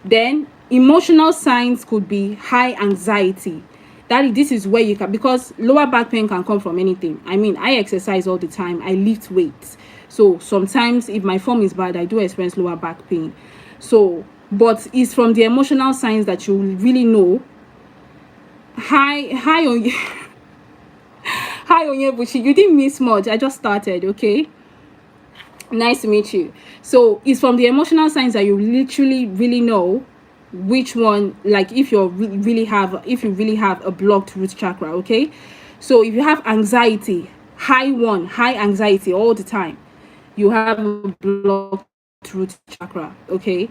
Then emotional signs could be high anxiety. This is where you can, because lower back pain can come from anything. I mean, I exercise all the time, I lift weights, so sometimes if my form is bad, I do experience lower back pain. So but it's from the emotional signs that you really know. Hi on hi Onyebuchi, you didn't miss much, I just started. Okay, nice to meet you. So it's from the emotional signs that you literally really know which one, like if you really have a blocked root chakra. Okay, so if you have anxiety, high anxiety all the time, you have a blocked root chakra. Okay,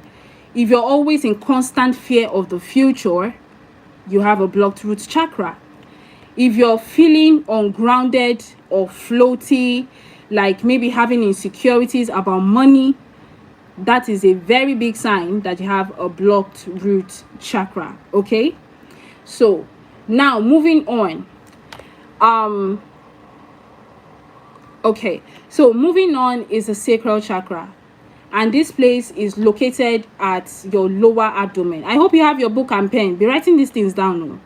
if you're always in constant fear of the future, you have a blocked root chakra. If you're feeling ungrounded or floaty, like maybe having insecurities about money, that is a very big sign that you have a blocked root chakra. Okay, so now moving on. Moving on is the sacral chakra, and this place is located at your lower abdomen. I hope you have your book and pen, be writing these things down. No,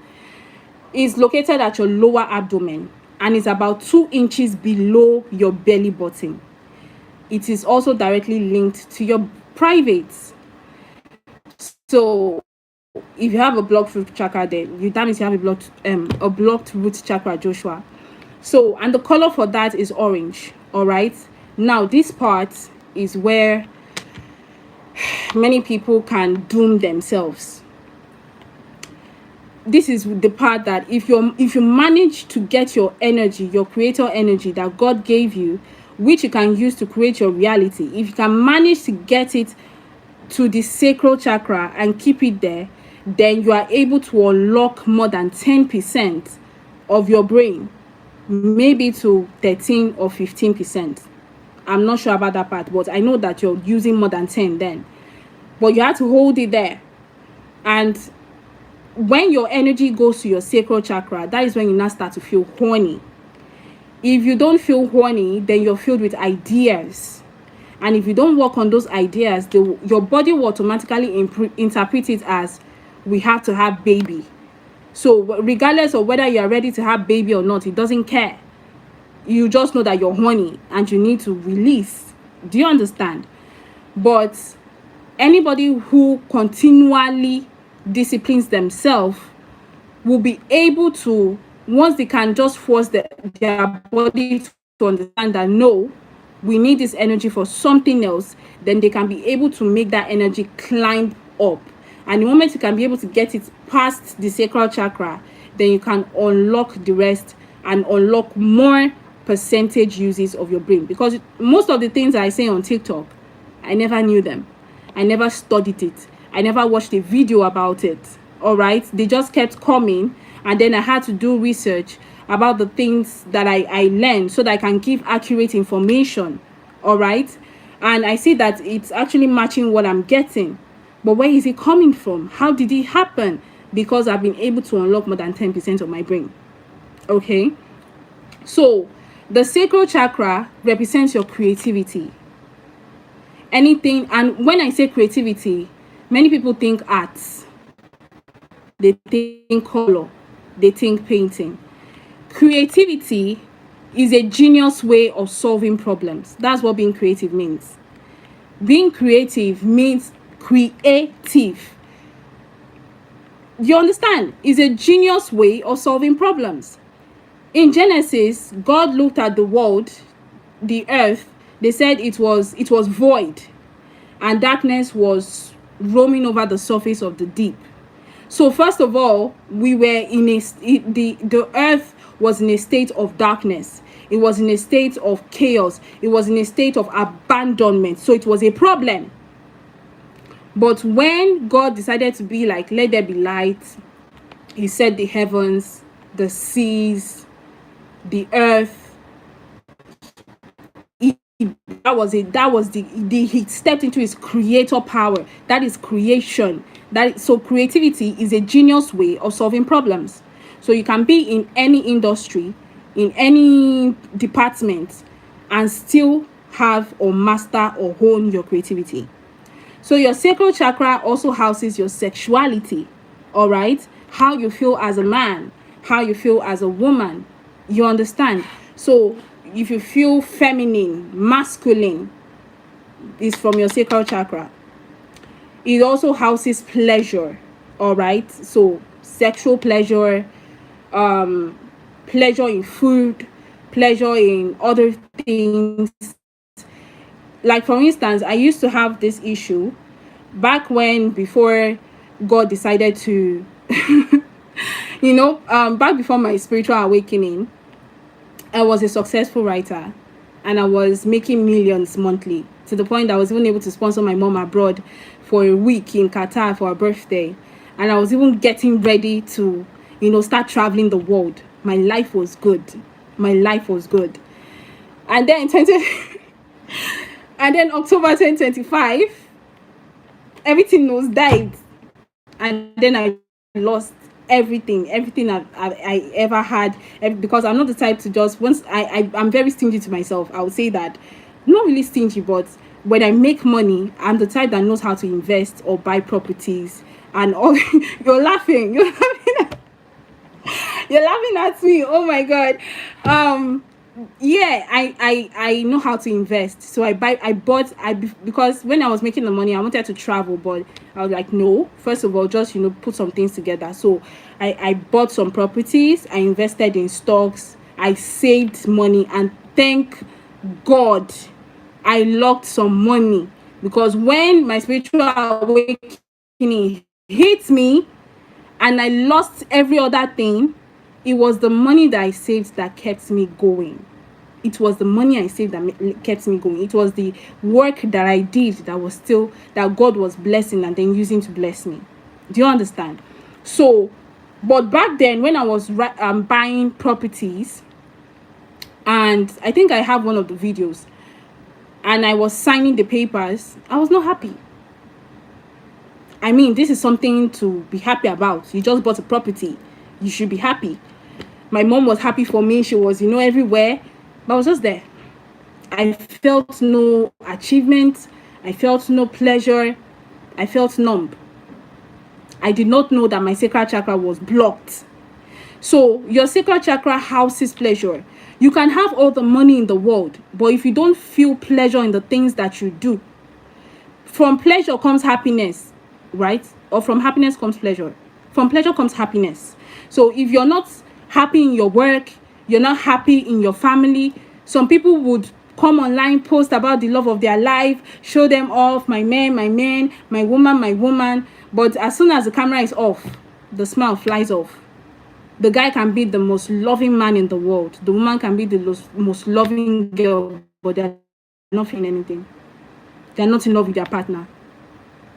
is located at your lower abdomen and is about 2 inches below your belly button. It is also directly linked to your privates. So if you have a blocked root chakra, then that means you have a blocked root chakra, Joshua. So, and the color for that is orange. All right, now this part is where many people can doom themselves. This is the part that if you manage to get your energy, your creator energy that God gave you, which you can use to create your reality, if you can manage to get it to the sacral chakra and keep it there, then you are able to unlock more than 10% of your brain, maybe to 13 or 15%. I'm not sure about that part, but I know that you're using more than 10 then. But you have to hold it there. And when your energy goes to your sacral chakra, that is when you now start to feel horny. If you don't feel horny, then you're filled with ideas. And if you don't work on those ideas, your body will automatically interpret it as, we have to have baby. So regardless of whether you are ready to have baby or not, it doesn't care. You just know that you're horny and you need to release. Do you understand? But anybody who continually disciplines themselves will be able to, once they can just force their body to understand that no, we need this energy for something else, then they can be able to make that energy climb up. And the moment you can be able to get it past the sacral chakra, then you can unlock the rest and unlock more percentage uses of your brain. Because most of the things I say on TikTok, I never knew them. I never studied it. I never watched a video about it. All right, they just kept coming, and then I had to do research about the things that I learned so that I can give accurate information. All right, and I see that it's actually matching what I'm getting. But where is it coming from? How did it happen? Because I've been able to unlock more than 10% of my brain. Okay, so the sacral chakra represents your creativity. Anything, and when I say creativity, many people think arts, they think color, they think painting. Creativity is a genius way of solving problems. That's what being creative means. Being creative means creative. You understand? It's a genius way of solving problems. In Genesis, God looked at the world, the earth. They said it was void, and darkness was roaming over the surface of the deep. So first of all, we were the earth was in a state of darkness. It was in a state of chaos. It was in a state of abandonment. So it was a problem. But when God decided to be like, let there be light, he said the heavens, the seas, the earth. He stepped into his creator power. That is creation. So creativity is a genius way of solving problems. So you can be in any industry, in any department and still have or master or hone your creativity. So your sacral chakra also houses your sexuality, all right? How you feel as a man, how you feel as a woman. You understand? So if you feel feminine, masculine, is from your sacral chakra. It also houses pleasure, all right? So sexual pleasure, pleasure in food, pleasure in other things. Like for instance, I used to have this issue back when, before God decided to back before my spiritual awakening. I was a successful writer and I was making millions monthly, to the point that I was even able to sponsor my mom abroad for a week in Qatar for her birthday. And I was even getting ready to, start traveling the world. My life was good. My life was good. And then and then October 2025, everything was died. And then I lost everything I ever had, because I'm not the type to just, once I'm very stingy to myself. I would say that, not really stingy, but when I make money, I'm the type that knows how to invest or buy properties and all. You're laughing at me. Oh my god. Yeah, I know how to invest. So because when I was making the money, I wanted to travel, but I was like, no, first of all, just put some things together. So I bought some properties, I invested in stocks, I saved money, and thank God I locked some money, because when my spiritual awakening hit me and I lost every other thing, it was the money that I saved that kept me going. It was the money I saved that kept me going. It was the work that I did that God was blessing and then using to bless me. Do you understand? So, but back then when I was buying properties, and I think I have one of the videos, and I was signing the papers, I was not happy. I mean, this is something to be happy about. You just bought a property. You should be happy. My mom was happy for me. She was, everywhere. But I was just there. I felt no achievement. I felt no pleasure. I felt numb. I did not know that my sacral chakra was blocked. So your sacral chakra houses pleasure. You can have all the money in the world, but if you don't feel pleasure in the things that you do, from pleasure comes happiness, right? Or from happiness comes pleasure. From pleasure comes happiness. So if you're not happy in your work, you're not happy in your family, some people would come online, post about the love of their life, show them off, my man, my woman. But as soon as the camera is off, the smile flies off. The guy can be the most loving man in the world. The woman can be the most loving girl, but they're not feeling anything. They're not in love with their partner.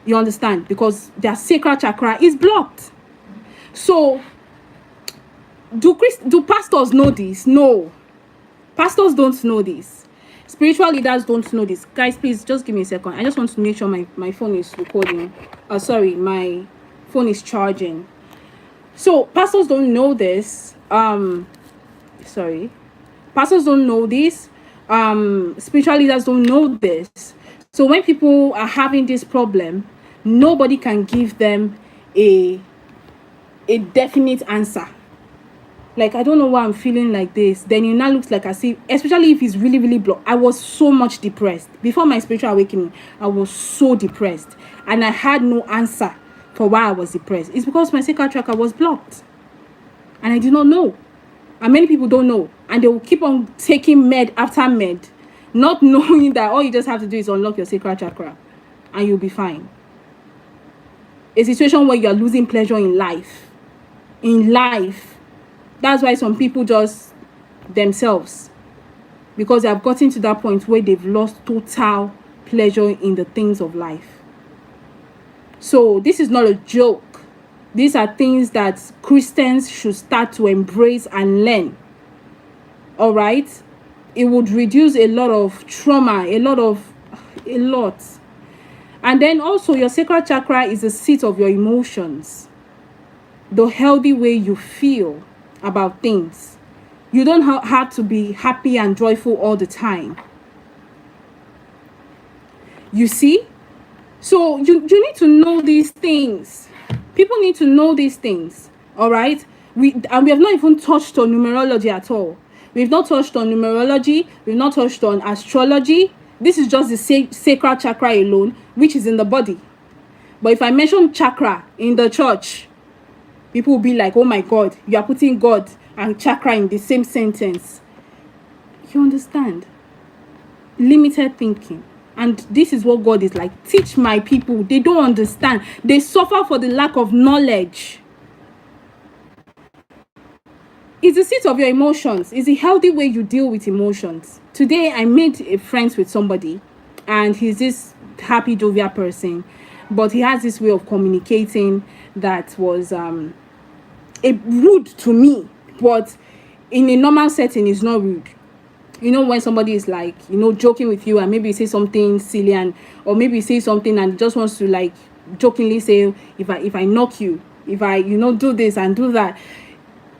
You understand? Because their sacral chakra is blocked. So, do pastors know this? No. Pastors don't know this. Spiritual leaders don't know this. Guys, please just give me a second. I just want to make sure my phone is recording. My phone is charging. So, pastors don't know this. Pastors don't know this. Spiritual leaders don't know this. So when people are having this problem, nobody can give them a definite answer. Like, I don't know why I'm feeling like this. Then it now looks like as if, especially if it's really, really blocked. I was so much depressed. Before my spiritual awakening, I was so depressed. And I had no answer for why I was depressed. It's because my sacral chakra was blocked. And I did not know. And many people don't know. And they will keep on taking med after med, not knowing that all you just have to do is unlock your sacral chakra and you'll be fine. A situation where you're losing pleasure in life. That's why some people just themselves, because they have gotten to that point where they've lost total pleasure in the things of life. So this is not a joke. These are things that Christians should start to embrace and learn. All right? It would reduce a lot of trauma, a lot. And then also your sacral chakra is the seat of your emotions. The healthy way you feel about things. You don't have to be happy and joyful all the time. You see? So you need to know these things. People need to know these things. All right? We have not even touched on numerology at all. We've not touched on numerology. We've not touched on astrology. This is just the sacral chakra alone, which is in the body. But if I mention chakra in the church, people will be like, oh my God, you are putting God and chakra in the same sentence. You understand? Limited thinking. And this is what God is like. Teach my people. They don't understand. They suffer for the lack of knowledge. It's the seat of your emotions. It's a healthy way you deal with emotions. Today, I made a friends with somebody, and he's this happy, jovial person, but he has this way of communicating that was rude to me. But in a normal setting, it's not rude. You know, when somebody is like, you know, joking with you, and maybe you say something silly, or maybe you say something and just wants to like jokingly say, if I knock you, if I, you know, do this and do that.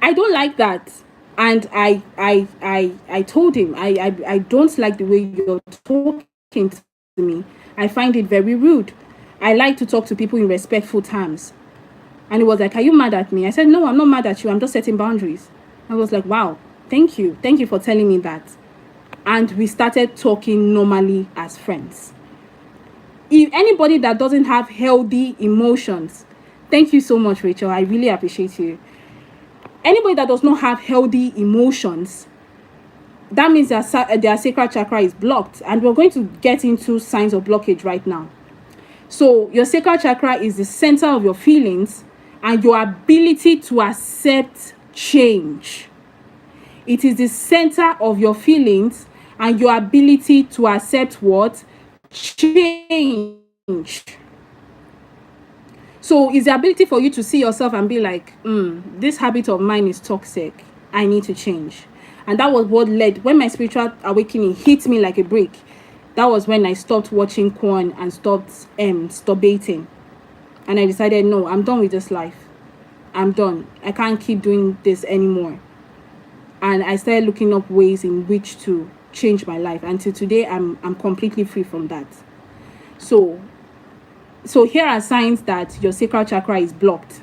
I don't like that. And I told him, I don't like the way you're talking to me. I find it very rude. I like to talk to people in respectful terms. And he was like, are you mad at me? I said, no, I'm not mad at you. I'm just setting boundaries. I was like, wow, thank you. Thank you for telling me that. And we started talking normally as friends. If anybody that doesn't have healthy emotions, thank you so much, Rachel. I really appreciate you. Anybody that does not have healthy emotions, that means their sacral chakra is blocked. And we're going to get into signs of blockage right now. So your sacral chakra is the center of your feelings and your ability to accept change. It is the center of your feelings and your ability to accept what? Change. So it's the ability for you to see yourself and be like, this habit of mine is toxic. I need to change. And that was what led, when my spiritual awakening hit me like a brick, that was when I stopped watching porn and stopped baiting. And I decided, no, I'm done with this life. I'm done. I can't keep doing this anymore. And I started looking up ways in which to change my life. Until today, I'm completely free from that. So here are signs that your sacral chakra is blocked.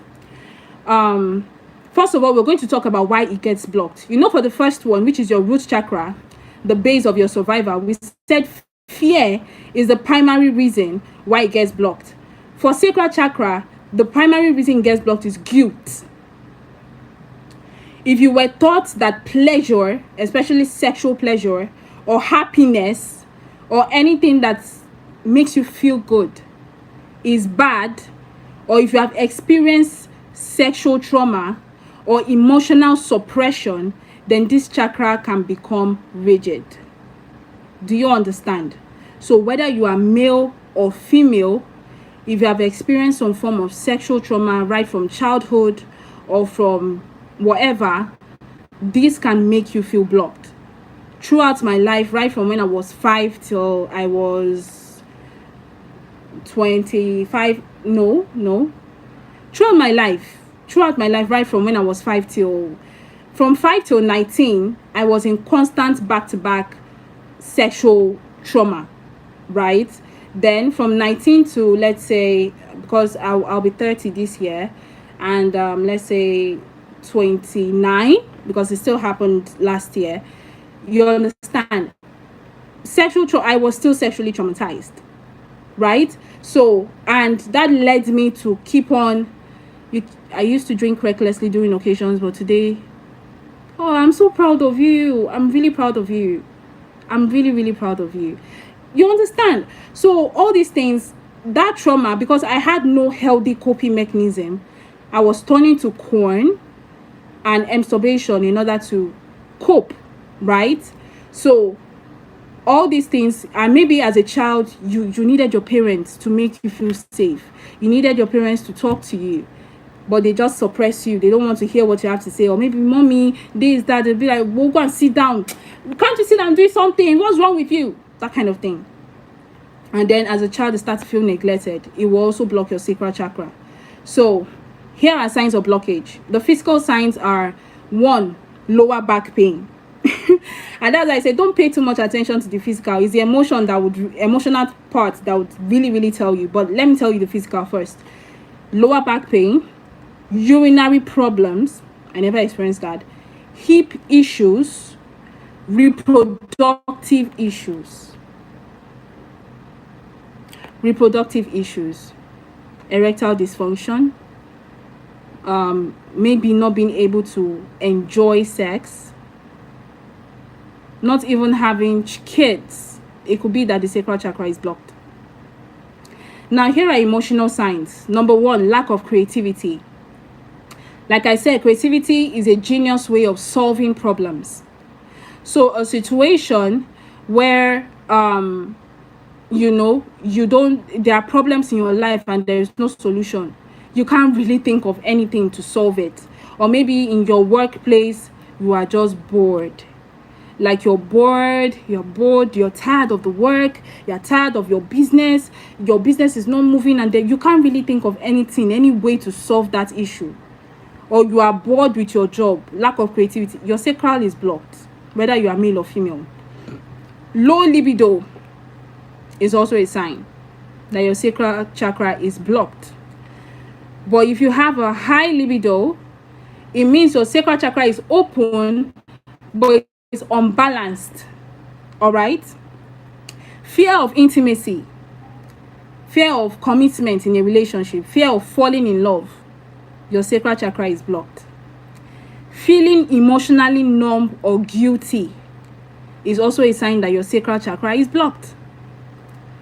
First of all, we're going to talk about why it gets blocked. You know, for the first one, which is your root chakra, the base of your survival, we said fear is the primary reason why it gets blocked. For sacral chakra, the primary reason it gets blocked is guilt. If you were taught that pleasure, especially sexual pleasure, or happiness, or anything that makes you feel good is bad, or if you have experienced sexual trauma or emotional suppression, then this chakra can become rigid. Do you understand? So whether you are male or female, if you have experienced some form of sexual trauma right from childhood or from whatever, this can make you feel blocked. Throughout my life, right from when I was 5 till I was 25, throughout my life, right from when I was 5 till 19, I was in constant back-to-back sexual trauma, right? Then from 19 to, let's say, because I'll be 30 this year, and let's say 29, because it still happened last year, you understand, I was still sexually traumatized, right? So, and that led me to keep on. I used to drink recklessly during occasions, but today, oh, I'm so proud of you. I'm really proud of you. I'm really, really proud of you. You understand? So all these things, that trauma, because I had no healthy coping mechanism, I was turning to corn and masturbation in order to cope, right? So all these things, and maybe as a child, you needed your parents to make you feel safe. You needed your parents to talk to you, but they just suppress you. They don't want to hear what you have to say. Or maybe, mommy, this, that. They'll be like, well, go and sit down. Can't you sit down and do something? What's wrong with you? That kind of thing. And then as a child, you start to feel neglected. It will also block your sacral chakra. So here are signs of blockage. The physical signs are, 1, lower back pain. And as I say, don't pay too much attention to the physical. It's the emotional part that would really tell you. But let me tell you the physical first. Lower back pain, urinary problems, I never experienced that, hip issues, reproductive issues, erectile dysfunction, maybe not being able to enjoy sex, not even having kids. It could be that the sacral chakra is blocked. Now, here are emotional signs. Number one, lack of creativity. Like I said, creativity is a genius way of solving problems. So a situation where there are problems in your life and there is no solution, you can't really think of anything to solve it. Or maybe in your workplace, you are just bored. Like you're bored, you're tired of the work, you're tired of your business is not moving, and then you can't really think of any way to solve that issue. Or you are bored with your job, lack of creativity, your sacral is blocked, whether you are male or female. Low libido is also a sign that your sacral chakra is blocked. But if you have a high libido, it means your sacral chakra is open, but it's unbalanced. All right? Fear of intimacy, fear of commitment in a relationship, fear of falling in love, your sacral chakra is blocked. Feeling emotionally numb or guilty is also a sign that your sacral chakra is blocked.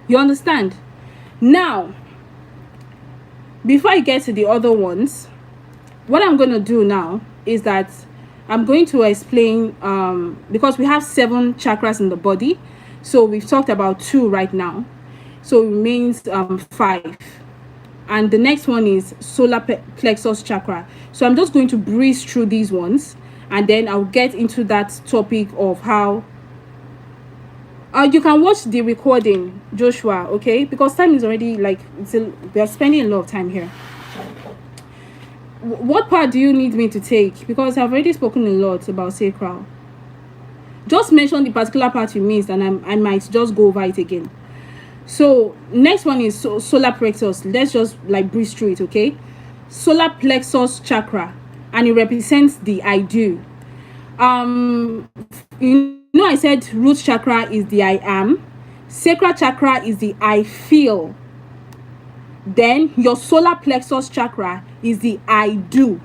You understand? Now, before I get to the other ones, what I'm going to do now is that I'm going to explain, because we have 7 chakras in the body. So we've talked about 2 right now. So it remains 5. And the next one is solar plexus chakra. So I'm just going to breeze through these ones, and then I'll get into that topic of how you can watch the recording, Joshua, okay? Because time is already we are spending a lot of time here. What part do you need me to take? Because I've already spoken a lot about sacral. Just mention the particular part you missed, and I might just go over it again. So next one is solar plexus. Let's just breeze through it, okay? Solar plexus chakra, and it represents the I do. I said root chakra is the I am, sacral chakra is the I feel, then your solar plexus chakra is the I do.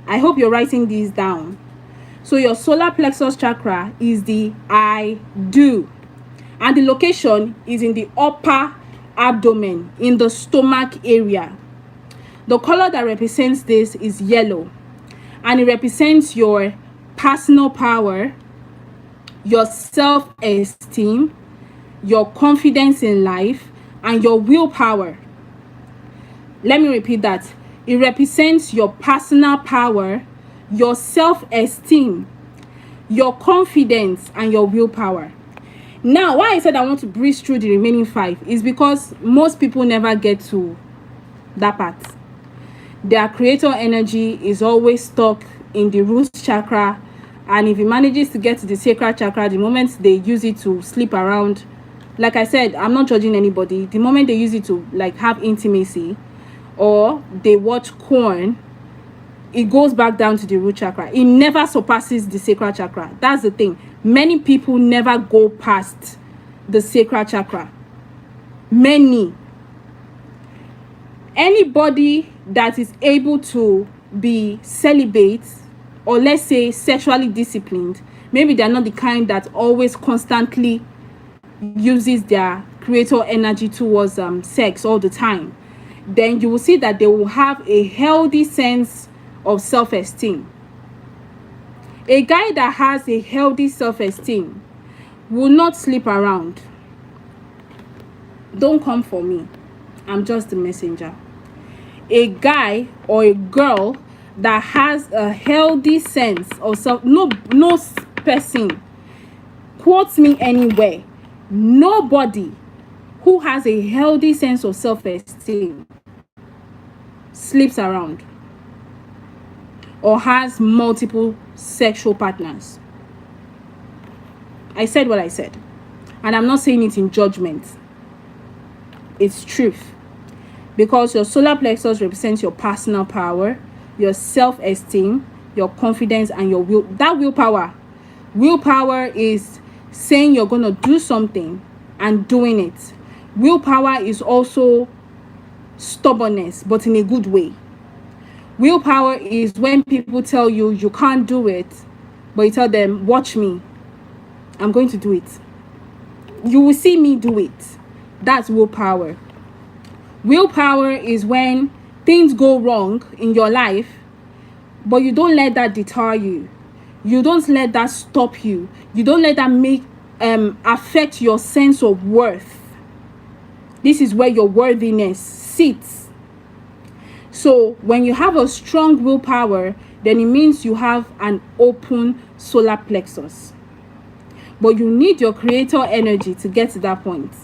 I hope you're writing these down. So your solar plexus chakra is the I do, and the location is in the upper abdomen, in the stomach area. The color that represents this is yellow, and it represents your personal power, your self-esteem, your confidence in life, and your willpower. Let me repeat that. It represents your personal power, your self-esteem, your confidence, and your willpower. Now, why I said I want to breeze through the remaining 5 is because most people never get to that part. Their creator energy is always stuck in the root chakra, and if it manages to get to the sacral chakra, the moment they use it to sleep around, like I said, I'm not judging anybody, the moment they use it to have intimacy, or they watch porn, it goes back down to the root chakra. It never surpasses the sacral chakra. That's the thing. Many people never go past the sacral chakra. Anybody that is able to be celibate, or let's say sexually disciplined, maybe they're not the kind that always constantly uses their creator energy towards sex all the time, then you will see that they will have a healthy sense of self-esteem. A guy that has a healthy self-esteem will not sleep around. Don't come for me, I'm just the messenger. A guy or a girl that has a healthy sense of self, no person, quote me anywhere, nobody who has a healthy sense of self-esteem sleeps around. or has multiple sexual partners. I said what I said, and I'm not saying it in judgment. It's truth. Because your solar plexus represents your personal power, your self-esteem, your confidence, and your will. That willpower is saying you're going to do something and doing it. Willpower is also stubbornness, but in a good way. Willpower is when people tell you you can't do it, but you tell them, watch me, I'm going to do it. You will see me do it. That's willpower. Willpower is when things go wrong in your life, but you don't let that deter you. You don't let that stop you. You don't let that affect your sense of worth. This is where your worthiness sits. So when you have a strong willpower, then it means you have an open solar plexus. But you need your creator energy to get to that point.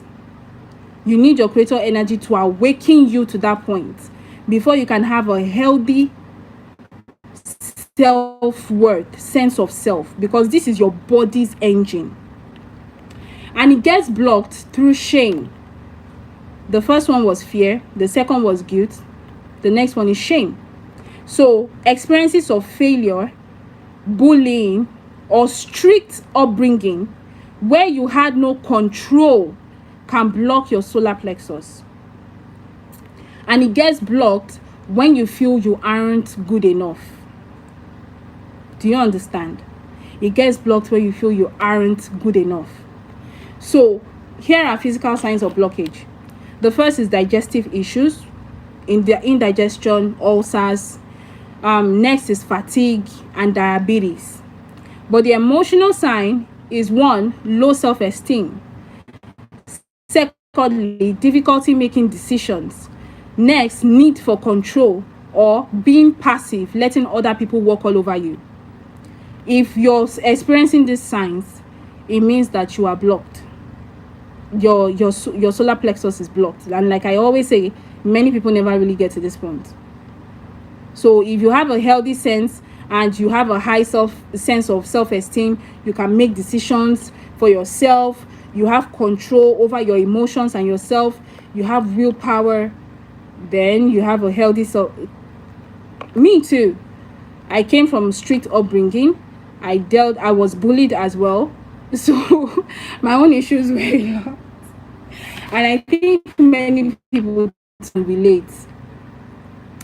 You need your creator energy to awaken you to that point before you can have a healthy self-worth, sense of self, because this is your body's engine. And it gets blocked through shame. The first one was fear. The second was guilt. The next one is shame. So experiences of failure, bullying, or strict upbringing where you had no control can block your solar plexus. And it gets blocked when you feel you aren't good enough. Do you understand? It gets blocked when you feel you aren't good enough. So here are physical signs of blockage. The first is digestive issues, indigestion, ulcers. Next is fatigue and diabetes. But the emotional sign is one, low self-esteem. Secondly, difficulty making decisions. Next, need for control or being passive, letting other people walk all over you. If you're experiencing these signs, it means that you are blocked. Your solar plexus is blocked. And like I always say, many people never really get to this point. So if you have a healthy sense and you have a high sense of self-esteem, you can make decisions for yourself. You have control over your emotions and yourself. You have willpower. Then you have a healthy self. Me too. I came from strict upbringing. I was bullied as well. So my own issues were a lot. And I think many people can relate.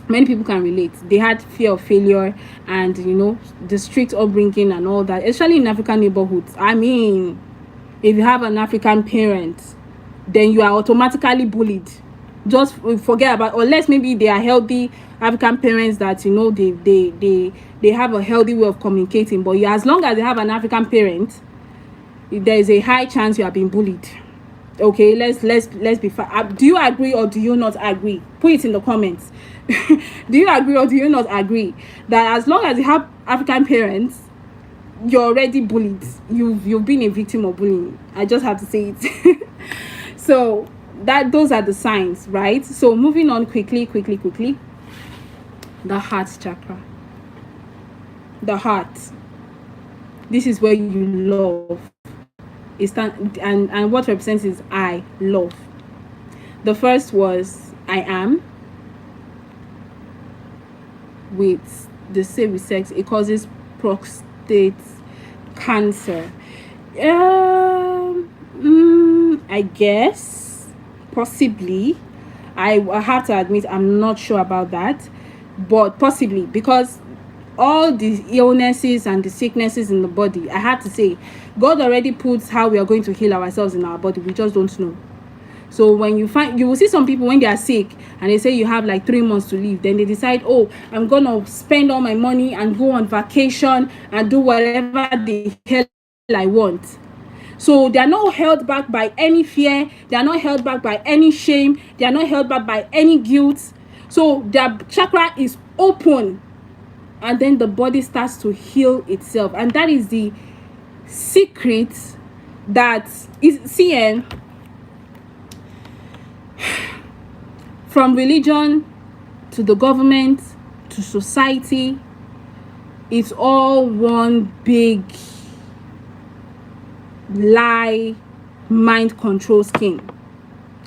Many people can relate. They had fear of failure and, the strict upbringing and all that, especially in African neighborhoods. I mean, if you have an African parent, then you are automatically bullied. Just forget about, unless maybe they are healthy African parents that, they have a healthy way of communicating. But as long as they have an African parent, there is a high chance you are being bullied. Okay, let's be fair. Do you agree or do you not agree? Put it in the comments. Do you agree or do you not agree that as long as you have African parents, you're already bullied? You've been a victim of bullying. I just have to say it. So those are the signs, right? So moving on quickly. The heart chakra. The heart. This is where you love. And what represents is I love. The first was I am. With the same with sex, it causes prostate cancer. I guess possibly. I have to admit I'm not sure about that, but possibly, because all the illnesses and the sicknesses in the body, I have to say, God already puts how we are going to heal ourselves in our body. We just don't know. So when you will see some people when they are sick and they say you have like 3 months to live, then they decide, oh, I'm gonna spend all my money and go on vacation and do whatever the hell I want. So they are not held back by any fear. They are not held back by any shame. They are not held back by any guilt. So their chakra is open, and then the body starts to heal itself. And that is the secret that is CN. From religion to the government to society, It's all one big lie, mind control scheme.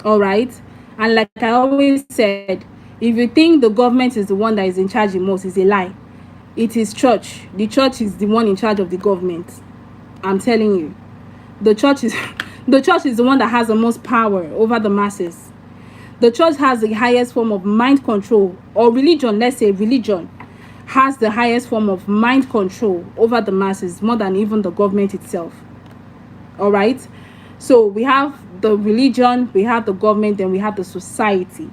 All right. And like I always said, if you think the government is the one that is in charge the most, it's a lie. It is church. The church is the one in charge of the government. I'm telling you. The church is the church is the one that has the most power over the masses. The church has the highest form of mind control, or religion, let's say religion has the highest form of mind control over the masses, more than even the government itself. All right. So we have the religion, we have the government, then we have the society.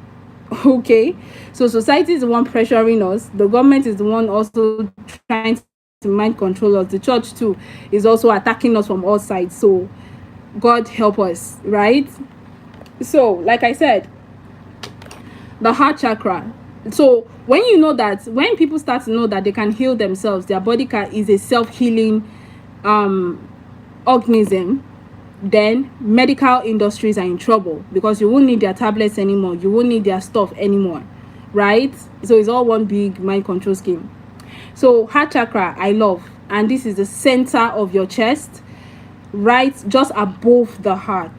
Okay. So society is the one pressuring us. The government is the one also trying to mind control us. The church too is also attacking us from all sides. So God help us, right? So like I said, the heart chakra. So when you know that, when people start to know that they can heal themselves, their body is a self-healing organism, then medical industries are in trouble, because you won't need their tablets anymore, you won't need their stuff anymore, right? So it's all one big mind control scheme. So heart chakra, I love, and this is the center of your chest, right just above the heart,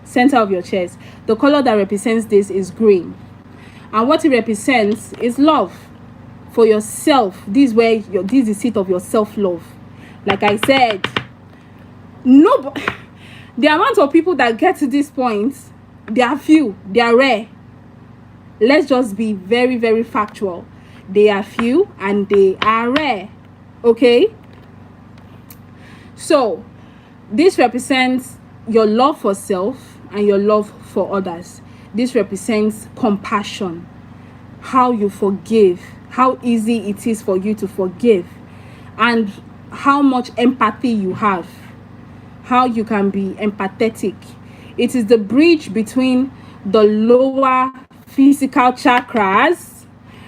center of your chest. The color that represents this is green, and what it represents is love for yourself. This is where this is the seat of your self-love. Like I said, no, the amount of people that get to this point, they are few, they are rare. Let's just be very, very factual. They are few and they are rare. Okay, so this represents your love for self and your love for others. This represents compassion, how you forgive, how easy it is for you to forgive, and how much empathy you have, how you can be empathetic. It is the bridge between the lower physical chakras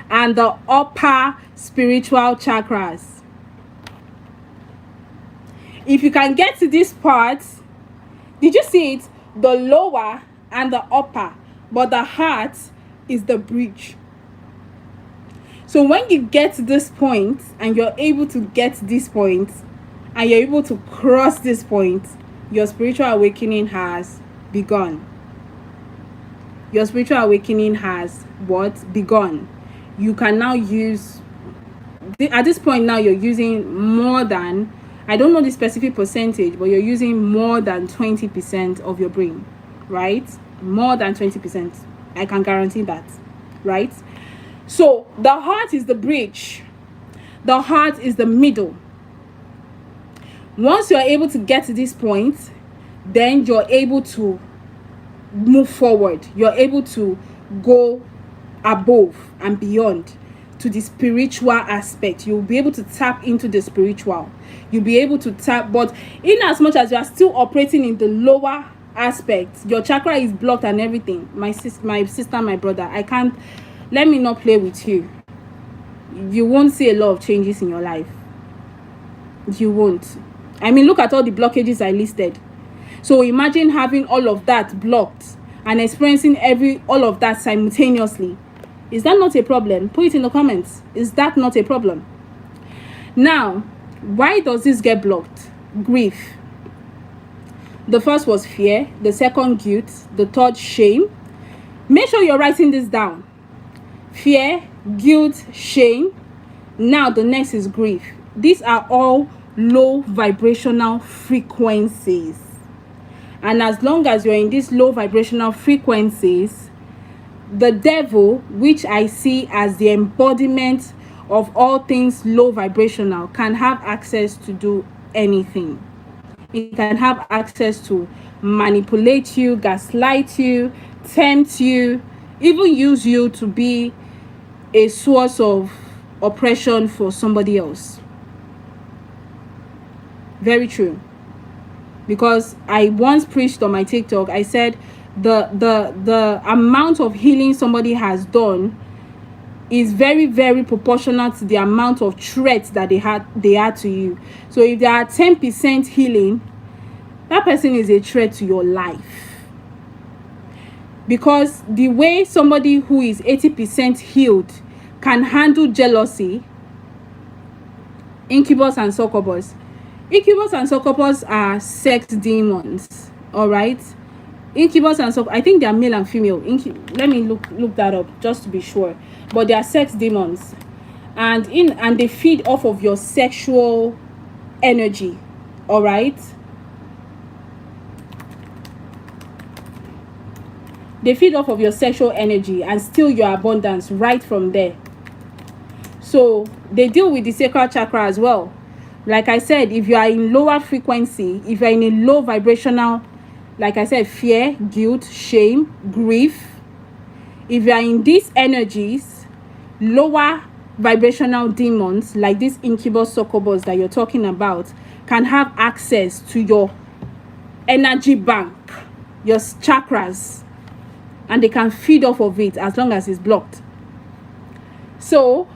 and the upper spiritual chakras. If you can get to this part, did you see it? The lower and the upper, but the heart is the bridge. So when you get to this point and you're able to get to this point and you're able to cross this point, your spiritual awakening has begun. Your spiritual awakening has what? Begun. You can now use, at this point now, you're using more than, I don't know the specific percentage, but you're using more than 20% of your brain, right? More than 20%. I can guarantee that, right? So the heart is the bridge. The heart is the middle. Once you're able to get to this point, then you're able to move forward. You're able to go above and beyond to the spiritual aspect. You'll be able to tap into the spiritual. You'll be able to tap, but in as much as you are still operating in the lower aspect, your chakra is blocked and everything. My sister, my brother, I can't, let me not play with you. You won't see a lot of changes in your life. You won't. I mean, look at all the blockages I listed. So imagine having all of that blocked and experiencing all of that simultaneously. Is that not a problem? Put it in the comments. Is that not a problem? Now, why does this get blocked? Grief. The first was fear. The second, guilt. The third, shame. Make sure you're writing this down. Fear, guilt, shame. Now the next is grief. These are all low vibrational frequencies. And as long as you're in these low vibrational frequencies, the devil, which I see as the embodiment of all things low vibrational, can have access to do anything. It can have access to manipulate you, gaslight you, tempt you, even use you to be a source of oppression for somebody else. Very true. Because I once preached on my TikTok, I said the amount of healing somebody has done is very, very proportional to the amount of threats that they had to you. So if they are 10% healing, that person is a threat to your life. Because the way somebody who is 80% healed can handle jealousy Incubus and succubus. Incubus and succubus are sex demons. All right. Incubus and succubus, I think they are male and female. Let me look that up just to be sure. But they are sex demons, and they feed off of your sexual energy. All right. They feed off of your sexual energy and steal your abundance right from there. So they deal with the sacral chakra as well. Like I said, if you are in lower frequency, if you are in a low vibrational, like I said, fear, guilt, shame, grief, if you are in these energies, lower vibrational demons like these incubus succubus that you're talking about can have access to your energy bank, your chakras, and they can feed off of it as long as it's blocked. So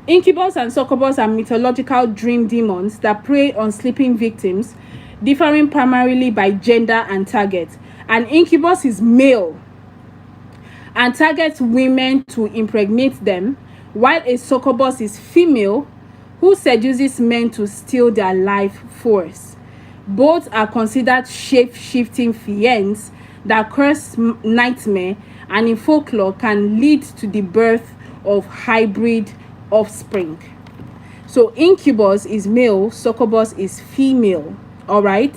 incubus and succubus are mythological dream demons that prey on sleeping victims, differing primarily by gender and target. An incubus is male and targets women to impregnate them, while a succubus is female who seduces men to steal their life force. Both are considered shape-shifting fiends that cause nightmare, and in folklore can lead to the birth of hybrid offspring. So incubus is male, succubus is female. All right,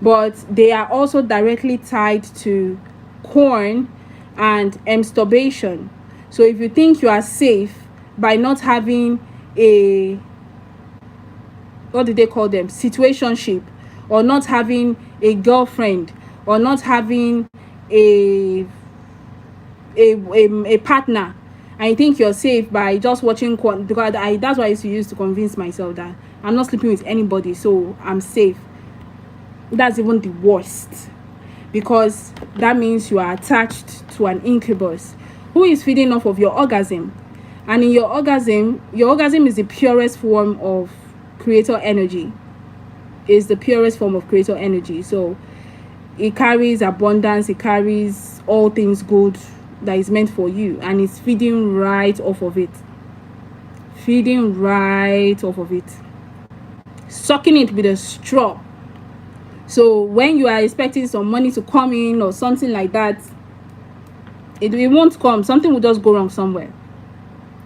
but they are also directly tied to corn and masturbation. So if you think you are safe by not having a, what do they call them, situationship, or not having a girlfriend, or not having a partner, and you think you're safe by just watching corn, because that's what I used to use to convince myself that I'm not sleeping with anybody, so I'm safe. That's even the worst, because that means you are attached to an incubus who is feeding off of your orgasm. And in your orgasm is the purest form of creator energy. Is the purest form of creator energy. So it carries abundance, it carries all things good that is meant for you, and it's feeding right off of it. Sucking it with a straw. So when you are expecting some money to come in or something like that, it won't come. Something will just go wrong somewhere.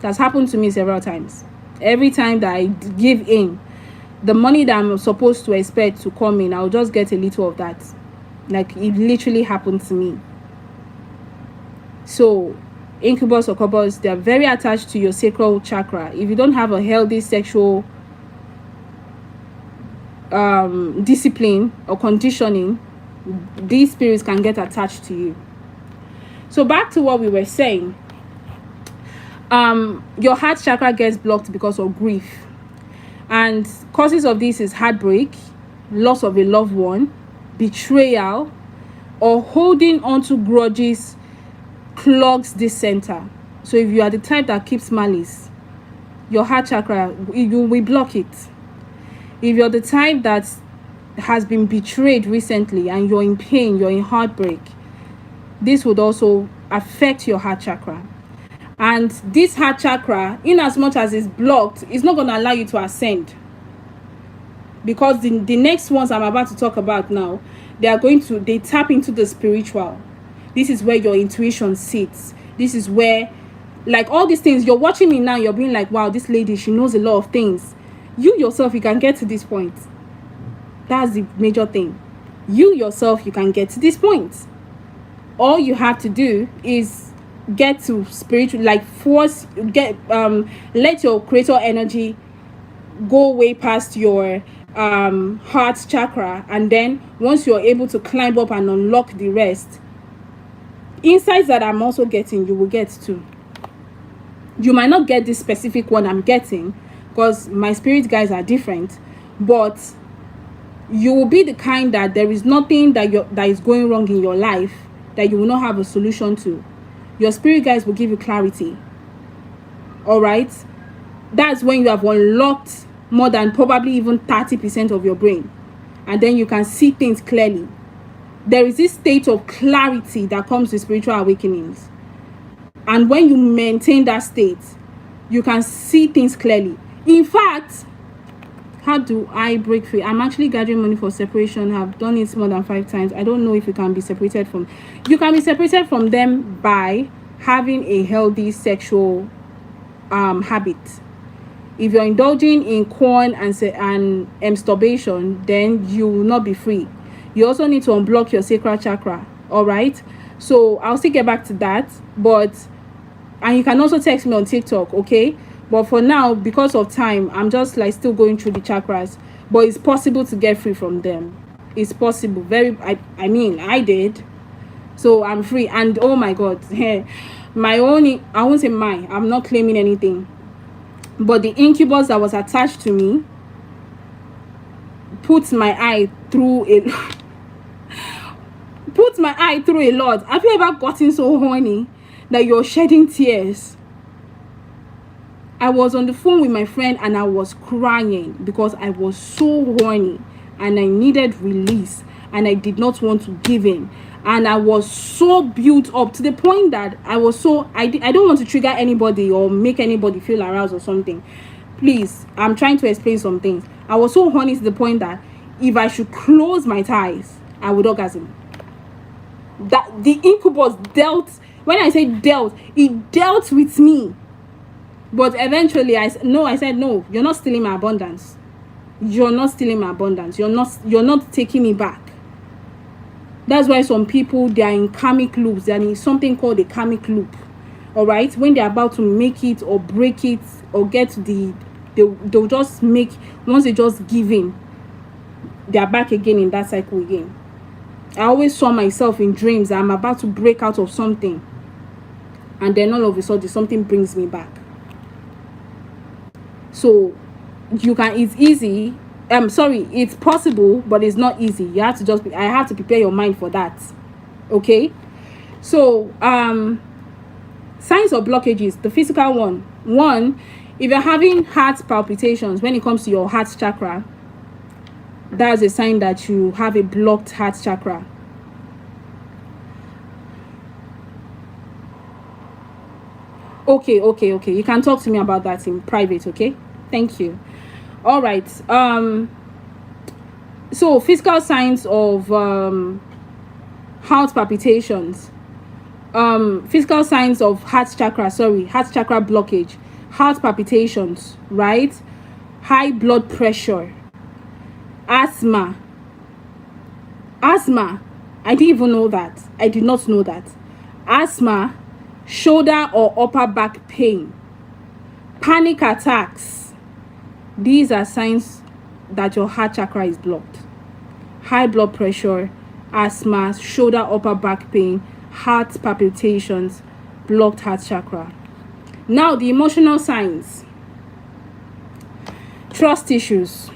That's happened to me several times. Every time that I give in, the money that I'm supposed to expect to come in, I'll just get a little of that. Like, it literally happened to me. So incubus or succubus, they are very attached to your sacral chakra. If you don't have a healthy sexual discipline or conditioning, these spirits can get attached to you. So back to what we were saying, your heart chakra gets blocked because of grief, and causes of this is heartbreak, loss of a loved one, betrayal, or holding on to grudges clogs this center. So if you are the type that keeps malice, your heart chakra, you will block it. If you're the type that has been betrayed recently and you're in pain, you're in heartbreak, this would also affect your heart chakra. And this heart chakra, in as much as it's blocked, is not going to allow you to ascend, because the next ones I'm about to talk about now, they tap into the spiritual. This is where your intuition sits. This is where, like, all these things you're watching me now, you're being like, wow, this lady, she knows a lot of things. You yourself, you can get to this point. That's the major thing. You yourself, you can get to this point. All you have to do is get to spiritual, like, let your creator energy go way past your heart chakra, and then once you're able to climb up and unlock the rest, insights that I'm also getting, you will get too. You might not get this specific one I'm getting, because my spirit guides are different, but you will be the kind that there is nothing that is going wrong in your life that you will not have a solution to. Your spirit guides will give you clarity. All right, that's when you have unlocked more than probably even 30% of your brain, and then you can see things clearly. There is this state of clarity that comes with spiritual awakenings, and when you maintain that state, you can see things clearly. In fact, How do I break free? I'm actually gathering money for separation. Have done it more than 5 times. I don't know if you can be separated from. You can be separated from them by having a healthy sexual habit. If you're indulging in corn and masturbation, then you will not be free. You also need to unblock your sacral chakra. All right. So I'll still get back to that, and you can also text me on TikTok, okay? But for now, because of time, I'm just like still going through the chakras. But it's possible to get free from them. It's possible. I mean, I did. So I'm free. And oh my God, my own, I won't say mine. I'm not claiming anything. But the incubus that was attached to me put my eye through a lot. Have you ever gotten so horny that you're shedding tears? I was on the phone with my friend and I was crying because I was so horny and I needed release and I did not want to give in. And I was so built up to the point that I don't want to trigger anybody or make anybody feel aroused or something. Please, I'm trying to explain some things. I was so horny to the point that if I should close my thighs, I would orgasm. That the incubus dealt, when I say dealt, it dealt with me. But eventually I said no, you're not stealing my abundance. You're not stealing my abundance. You're not taking me back. That's why some people, they are in karmic loops. They're in something called a karmic loop. All right, when they're about to make it or break it or get to they'll just make, once they just give in, they're back again in that cycle again. I always saw myself in dreams that I'm about to break out of something, and then all of a sudden something brings me back. So it's easy. It's possible, but it's not easy. You have to I have to prepare your mind for that. Okay. So signs of blockages. The physical one, if you're having heart palpitations when it comes to your heart chakra, that's a sign that you have a blocked heart chakra. Okay. You can talk to me about that in private, okay? Thank you. All right. So physical signs of heart palpitations. Physical signs of heart chakra blockage, heart palpitations, right? High blood pressure, asthma. I didn't even know that. I did not know that. Asthma, shoulder or upper back pain, panic attacks. These are signs that your heart chakra is blocked. High blood pressure, asthma, shoulder, upper back pain, heart palpitations, blocked heart chakra. Now the emotional signs. Trust issues.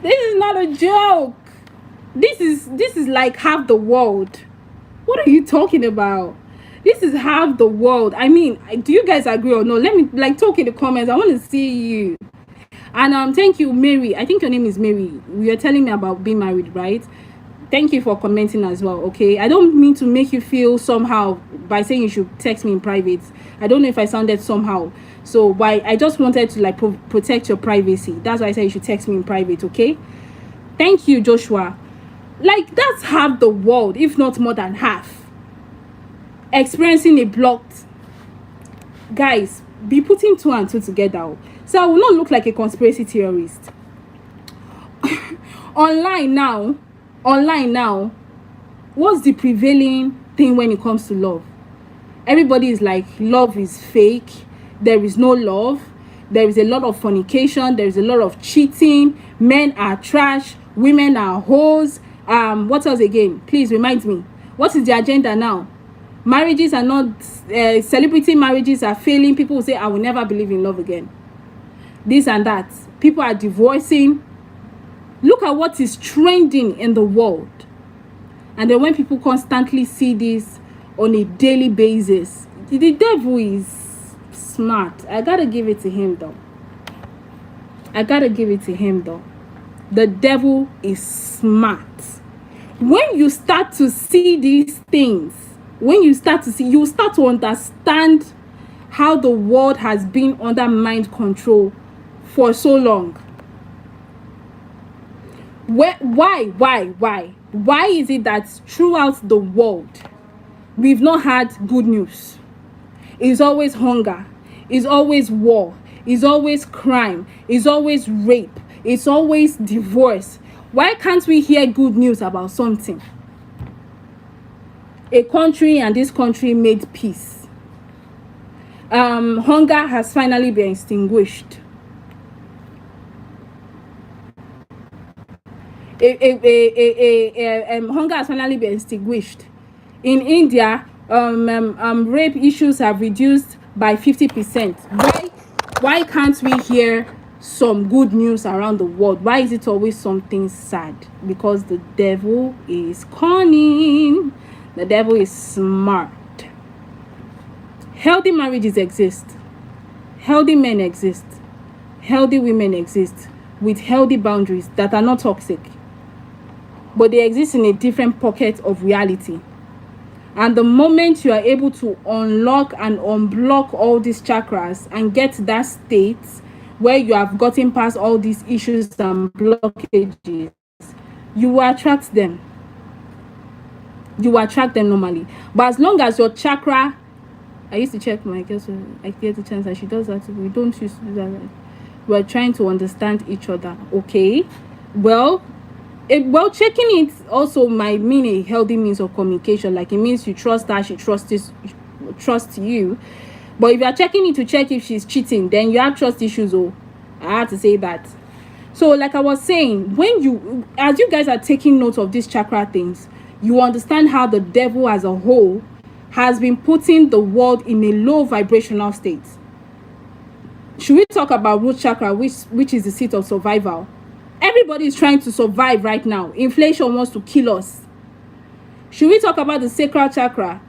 This is not a joke. This is like half the world. What are you talking about? This is half the world. I mean, do you guys agree or no? Let me talk in the comments. I want to see you. And thank you, Mary. I think your name is Mary. You are telling me about being married, right? Thank you for commenting as well. Okay, I don't mean to make you feel somehow by saying you should text me in private. I don't know if I sounded somehow. So I just wanted to protect your privacy. That's why I said you should text me in private. Okay. Thank you, Joshua. That's half the world, if not more than half, experiencing a blocked. Guys, be putting 2 and 2 together. So I will not look like a conspiracy theorist. Online now, what's the prevailing thing when it comes to love? Everybody is like, love is fake. There is no love. There is a lot of fornication. There is a lot of cheating. Men are trash. Women are hoes. What else again? Please remind me. What is the agenda now? Marriages are not, celebrity marriages are failing. People will say, I will never believe in love again. This and that. People are divorcing. Look at what is trending in the world. And then when people constantly see this on a daily basis, the devil is smart. I gotta give it to him though. The devil is smart. When you start to see these things, you start to understand how the world has been under mind control for so long. Why is it that throughout the world we've not had good news? It's always hunger, it's always war, it's always crime, it's always rape, it's always divorce. Why can't we hear good news about something? A country, and this country made peace. Hunger has finally been extinguished. Hunger has finally been extinguished. In India, rape issues have reduced by 50%. Why can't we hear some good news around the world? Why is it always something sad? Because the devil is cunning. The devil is smart. Healthy marriages exist. Healthy men exist. Healthy women exist with healthy boundaries that are not toxic. But they exist in a different pocket of reality. And the moment you are able to unlock and unblock all these chakras and get to that state where you have gotten past all these issues and blockages, you will attract them. You will attract them normally. But as long as your chakra, I used to check my girl, so I get the chance that she does that. We don't used to do that. We're trying to understand each other. Okay. Well, checking it also might mean a healthy means of communication. Like, it means you trust her, she trusts you. But if you are checking it to check if she's cheating, then you have trust issues. Oh, I have to say that. So like I was saying, as you guys are taking note of these chakra things, you understand how the devil as a whole has been putting the world in a low vibrational state. Should we talk about root chakra, which is the seat of survival? Everybody is trying to survive right now. Inflation wants to kill us. Should we talk about the sacral chakra?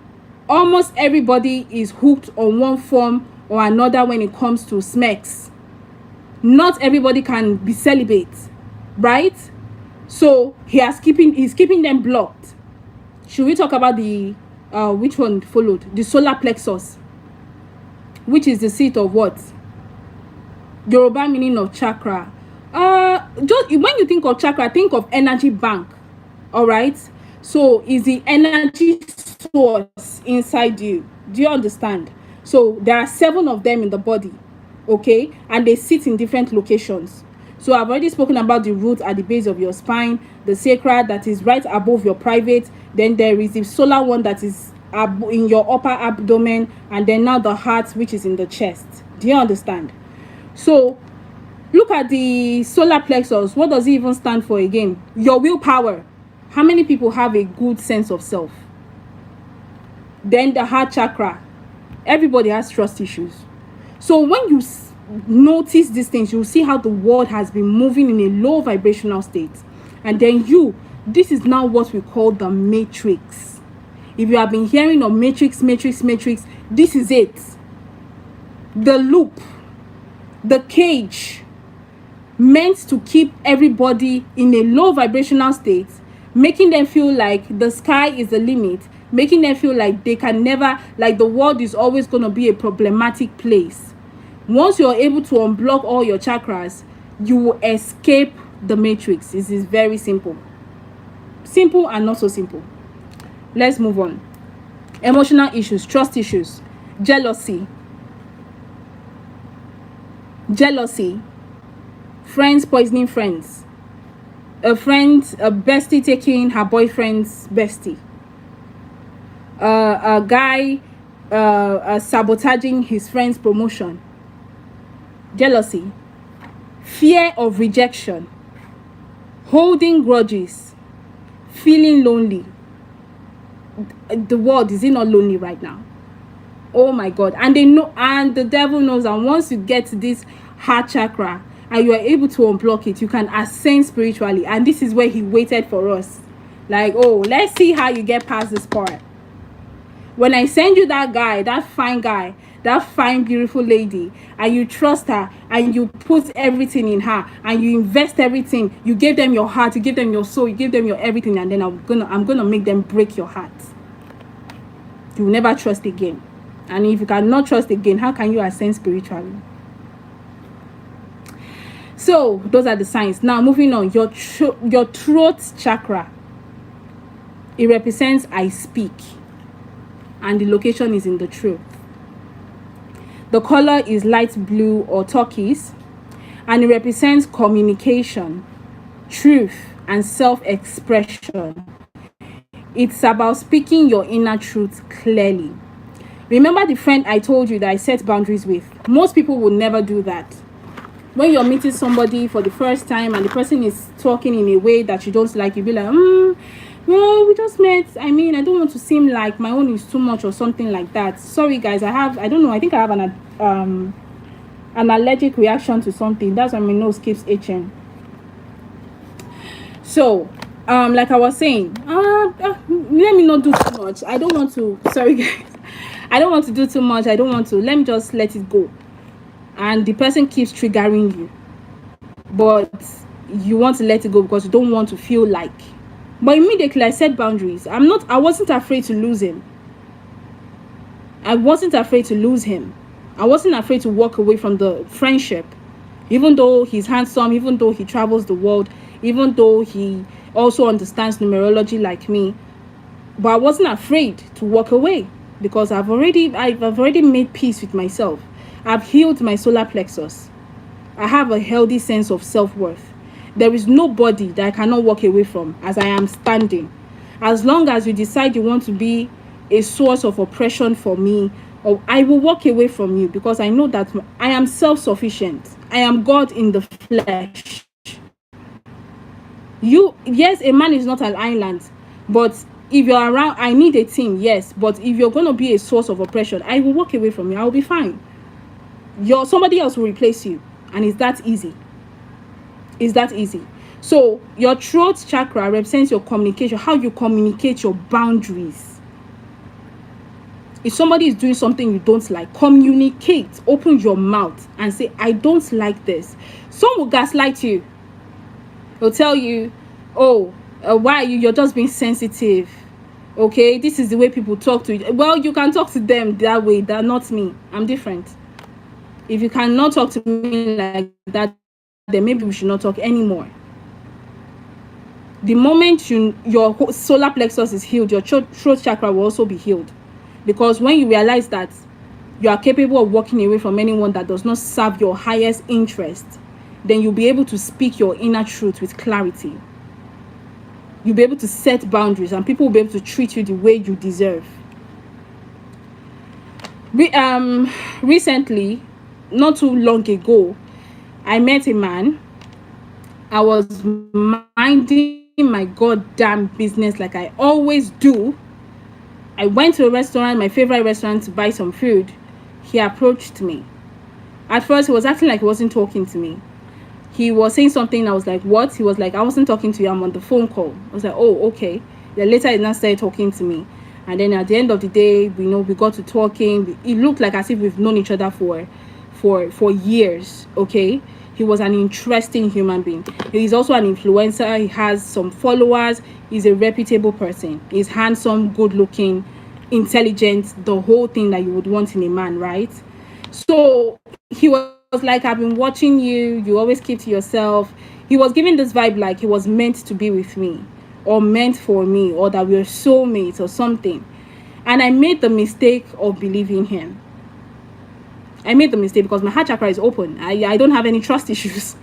Almost everybody is hooked on one form or another when it comes to smecks. Not everybody can be celibate, right? So he's keeping them blocked. Should we talk about the which one followed? The solar plexus, which is the seat of what? Yoruba meaning of chakra. Just when you think of chakra, think of energy bank. All right. So is the energy source inside you. Do you understand? So there are 7 of them in the body. Okay, and they sit in different locations. So I've already spoken about the root at the base of your spine, the sacral that is right above your private, then there is the solar one that is in your upper abdomen, and then now the heart, which is in the chest. Do you understand? So look at the solar plexus. What does it even stand for again? Your willpower. How many people have a good sense of self? Then the heart chakra. Everybody has trust issues. So when you notice these things, you'll see how the world has been moving in a low vibrational state. And then this is now what we call the matrix. If you have been hearing of matrix, this is it. The loop, the cage, meant to keep everybody in a low vibrational state, making them feel like the sky is the limit, making them feel like they can never, like the world is always going to be a problematic place. Once you're able to unblock all your chakras, you will escape the matrix. This is very simple. Simple and not so simple. Let's move on. Emotional issues, trust issues, jealousy, friends poisoning friends, a bestie taking her boyfriend's bestie, a guy sabotaging his friend's promotion, jealousy, fear of rejection, holding grudges, feeling lonely. The world, is it not lonely right now? Oh my God. And they know, and the devil knows that once you get to this heart chakra and you are able to unblock it, you can ascend spiritually. And this is where he waited for us. Like, oh, let's see how you get past this part. When I send you that guy, that fine beautiful lady, and you trust her and you put everything in her and you invest everything, you give them your heart, you give them your soul, you give them your everything, and then I'm gonna make them break your heart. You will never trust again. And if you cannot trust again, how can you ascend spiritually? So those are the signs. Now moving on, your throat chakra. It represents I speak, and the location is in the throat. The color is light blue or turquoise, and it represents communication, truth, and self-expression. It's about speaking your inner truth clearly. Remember the friend I told you that I set boundaries with? Most people will never do that. When you're meeting somebody for the first time and the person is talking in a way that you don't like, you'll be like, well, we just met. I mean, I don't want to seem like my own is too much or something like that. Sorry, guys. I don't know. I think I have an allergic reaction to something. That's why my nose keeps itching. So, like I was saying, let me not do too much. I don't want to. Sorry, guys. I don't want to do too much. I don't want to. Let me just let it go. And the person keeps triggering you, but you want to let it go because you don't want to feel like. But immediately I set boundaries. I wasn't afraid to lose him. I wasn't afraid to lose him. I wasn't afraid to walk away from the friendship, even though he's handsome, even though he travels the world, even though he also understands numerology like me. But I wasn't afraid to walk away because I've already made peace with myself. I've healed my solar plexus. I have a healthy sense of self-worth. There is nobody that I cannot walk away from as I am standing. As long as you decide you want to be a source of oppression for me, or I will walk away from you because I know that I am self-sufficient. I am God in the flesh. Yes, a man is not an island, but if you're around, I need a team, yes. But if you're going to be a source of oppression, I will walk away from you. I will be fine. Somebody else will replace you, and it's that easy. It's that easy. So your throat chakra represents your communication, how you communicate your boundaries. If somebody is doing something you don't like, communicate. Open your mouth and say, I don't like this. Some will gaslight you. They'll tell you, why you're just being sensitive. Okay, this is the way people talk to you. Well, you can talk to them that way. They're not me. I'm different. If you cannot talk to me like that, then maybe we should not talk anymore. The moment your solar plexus is healed, your throat chakra will also be healed. Because when you realize that you are capable of walking away from anyone that does not serve your highest interest, then you'll be able to speak your inner truth with clarity. You'll be able to set boundaries, and people will be able to treat you the way you deserve. Recently, not too long ago, I met a man. I was minding my goddamn business like I always do. I went to a restaurant, my favorite restaurant, to buy some food. He approached me. At first, he was acting like he wasn't talking to me. He was saying something. I was like, what? He was like, I wasn't talking to you. I'm on the phone call. I was like, oh, okay. Then later, he now started talking to me. And then at the end of the day, we got to talking. It looked like as if we've known each other for years. Okay. He was an interesting human being. He's also an influencer. He has some followers. He's a reputable person. He's handsome, good looking, intelligent, the whole thing that you would want in a man, right? So he was like, I've been watching you. You always keep to yourself. He was giving this vibe like he was meant to be with me, or meant for me, or that we're soulmates or something. And I made the mistake of believing him. I made the mistake because my heart chakra is open. I don't have any trust issues.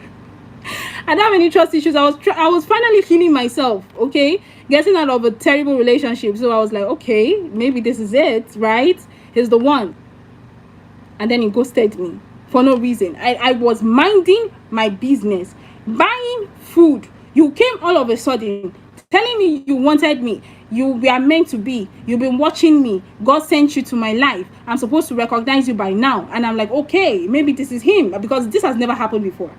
I don't have any trust issues. I was finally healing myself, okay? Getting out of a terrible relationship. So I was like, okay, maybe this is it, right? He's the one. And then he ghosted me for no reason. I was minding my business, buying food. You came all of a sudden telling me you wanted me. You were meant to be. You've been watching me. God sent you to my life. I'm supposed to recognize you by now. And I'm like, okay, maybe this is him. Because this has never happened before.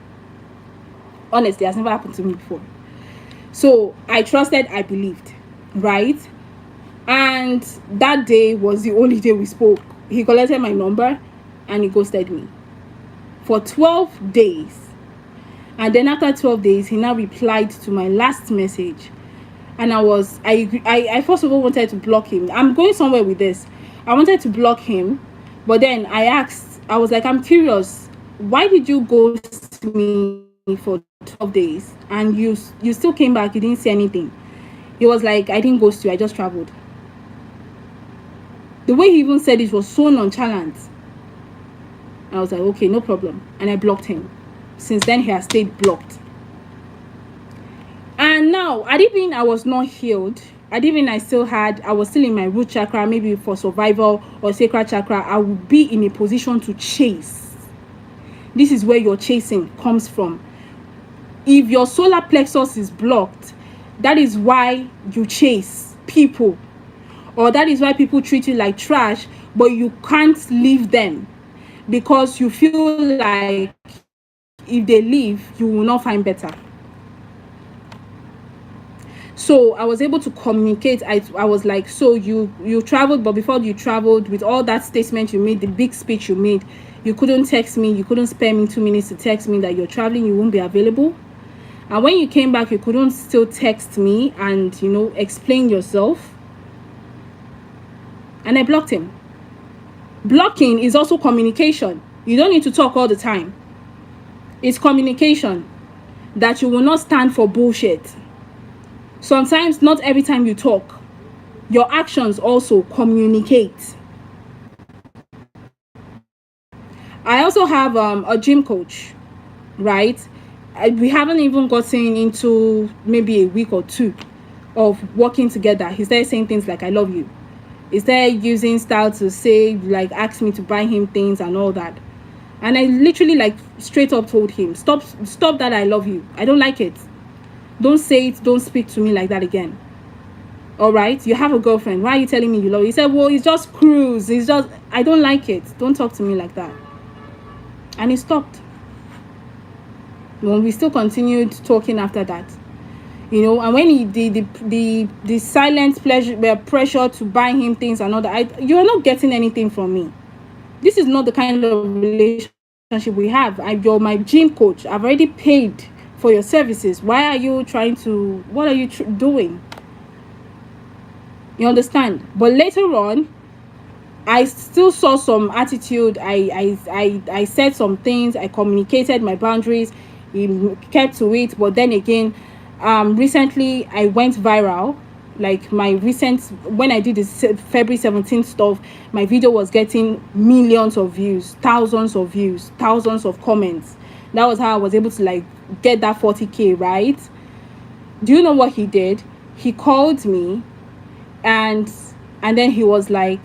Honestly, it has never happened to me before. So I trusted, I believed, right? And that day was the only day we spoke. He collected my number and he ghosted me for 12 days. And then after 12 days, he now replied to my last message. And I first of all wanted to block him. I'm going somewhere with this. I wanted to block him But then I was like, I'm curious, why did you ghost me for 12 days and you still came back, you didn't say anything? He was like, I didn't ghost you, I just traveled. The way he even said it was so nonchalant. I was like, okay, no problem. And I blocked him. Since then, he has stayed blocked. And now, I didn't mean I was not healed. I didn't mean I was still in my root chakra, maybe for survival or sacral chakra. I would be in a position to chase. This is where your chasing comes from. If your solar plexus is blocked, that is why you chase people. Or that is why people treat you like trash, but you can't leave them. Because you feel like if they leave, you will not find better. So I was able to communicate. I was like, so you traveled, but before you traveled, with all that statement you made, the big speech you made, you couldn't text me, you couldn't spare me 2 minutes to text me that you're traveling, you won't be available. And when you came back, you couldn't still text me and, explain yourself. And I blocked him. Blocking is also communication. You don't need to talk all the time. It's communication that you will not stand for bullshit. Sometimes, not every time you talk, your actions also communicate. I also have a gym coach, right? We haven't even gotten into maybe a week or two of working together. He's there saying things like, I love you. He's there using style to say, like, ask me to buy him things and all that. And I literally, like, straight up told him, stop that, I love you. I don't like it. Don't say it. Don't speak to me like that again. All right? You have a girlfriend. Why are you telling me you love her? He said, well, it's just cruise. I don't like it. Don't talk to me like that. And he stopped. Well, we still continued talking after that. And when he the silent pressure to buy him things and all that, you are not getting anything from me. This is not the kind of relationship we have. You're my gym coach. I've already paid for your services. Why are you trying to? What are you doing? You understand? But later on, I still saw some attitude. I said some things. I communicated my boundaries. He kept to it. But then again, recently I went viral. Like when I did this February 17th stuff, my video was getting millions of views, thousands of comments. That was how I was able to, like, get that 40K, right? Do you know what he did? He called me and then he was like,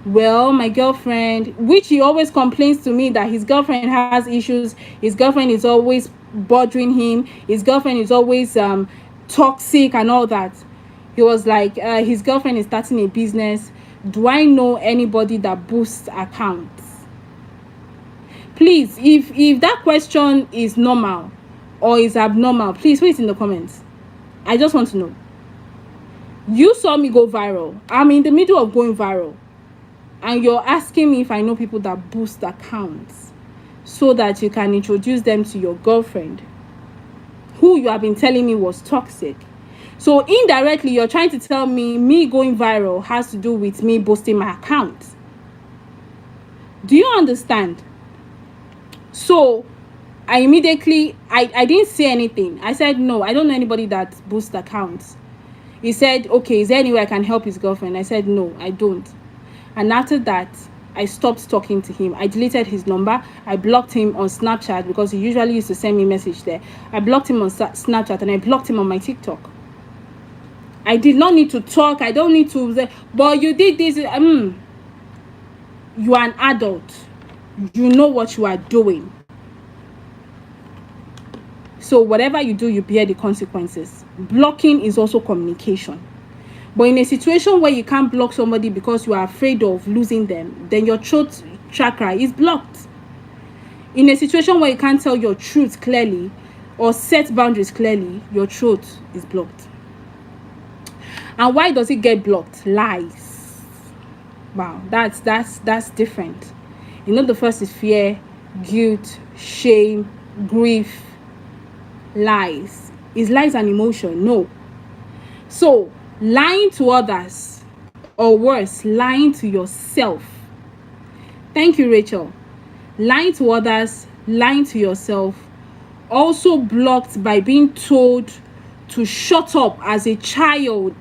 well, my girlfriend, which he always complains to me that his girlfriend has issues, his girlfriend is always bothering him, his girlfriend is always toxic and all that. He was like, his girlfriend is starting a business. Do I know anybody that boosts accounts? Please, if that question is normal or is abnormal, please put it in the comments. I just want to know. You saw me go viral. I'm in the middle of going viral. And you're asking me if I know people that boost accounts so that you can introduce them to your girlfriend, who you have been telling me was toxic. So indirectly, you're trying to tell me going viral has to do with me boosting my account. Do you understand? So I immediately, I didn't say anything. I said, no, I don't know anybody that boosts accounts. He said, okay, is there any way I can help his girlfriend? I said, no, I don't. And after that, I stopped talking to him. I deleted his number. I blocked him on Snapchat because he usually used to send me a message there. I blocked him on Snapchat and I blocked him on my TikTok. I did not need to talk. I don't need to say, but you did this. You are an adult. You know what you are doing. So whatever you do, you bear the consequences. Blocking is also communication. But in a situation where you can't block somebody because you are afraid of losing them, then your throat chakra is blocked. In a situation where you can't tell your truth clearly or set boundaries clearly, your throat is blocked. And why does it get blocked? Lies. Wow, that's different. The first is fear, guilt, shame, grief. Lies. Is lies an emotion? No. So lying to others, or worse, lying to yourself, Thank you, Rachel. Lying to others, lying to yourself. Also blocked by being told to shut up as a child,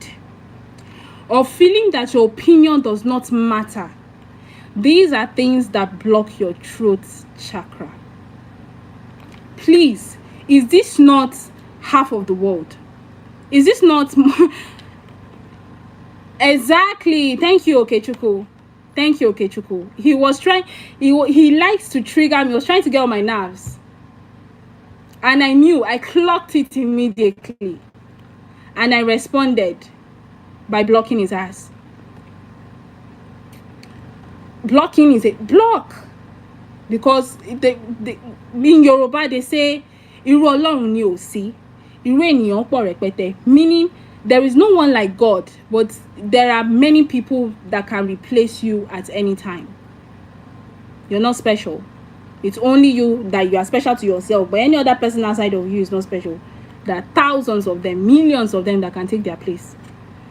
or feeling that your opinion does not matter. These are things that block your throat chakra. Please, is this not half of the world? Is this not exactly? Thank you, Okechukwu. Thank you, Okechukwu. He was trying, he likes to trigger me. He was trying to get on my nerves. And I knew, I clocked it immediately. And I responded by blocking his ass. Blocking is a block. Because in Yoruba, they say, Irú Ọlọ́run ni ò sí, irú ènìyàn pọ̀ rẹpẹtẹ. Meaning, there is no one like God, but there are many people that can replace you at any time. You're not special. It's only you that you are special to yourself, but any other person outside of you is not special. There are thousands of them, millions of them that can take their place.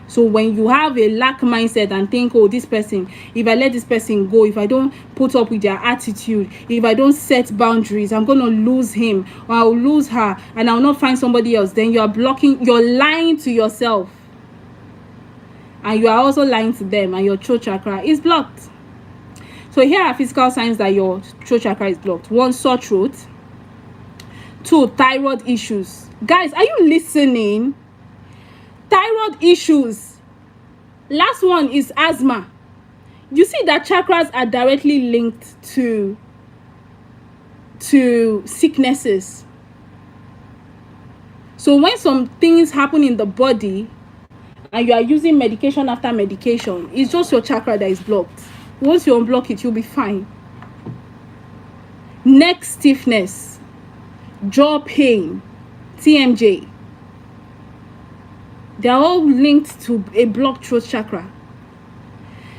So when you have a lack mindset and think, oh, this person, if I let this person go, if I don't put up with their attitude, if I don't set boundaries, I'm going to lose him or I'll lose her and I'll not find somebody else, then you are blocking, you're lying to yourself. And you are also lying to them, and your throat chakra is blocked. So here are physical signs that your throat chakra is blocked. 1, sore throat. 2, thyroid issues. Guys, are you listening? Thyroid issues. Last one is asthma. You see that chakras are directly linked to sicknesses. So when some things happen in the body and you are using medication after medication, it's just your chakra that is blocked. Once you unblock it, you'll be fine. Neck stiffness, jaw pain, TMJ. They're all linked to a blocked throat chakra.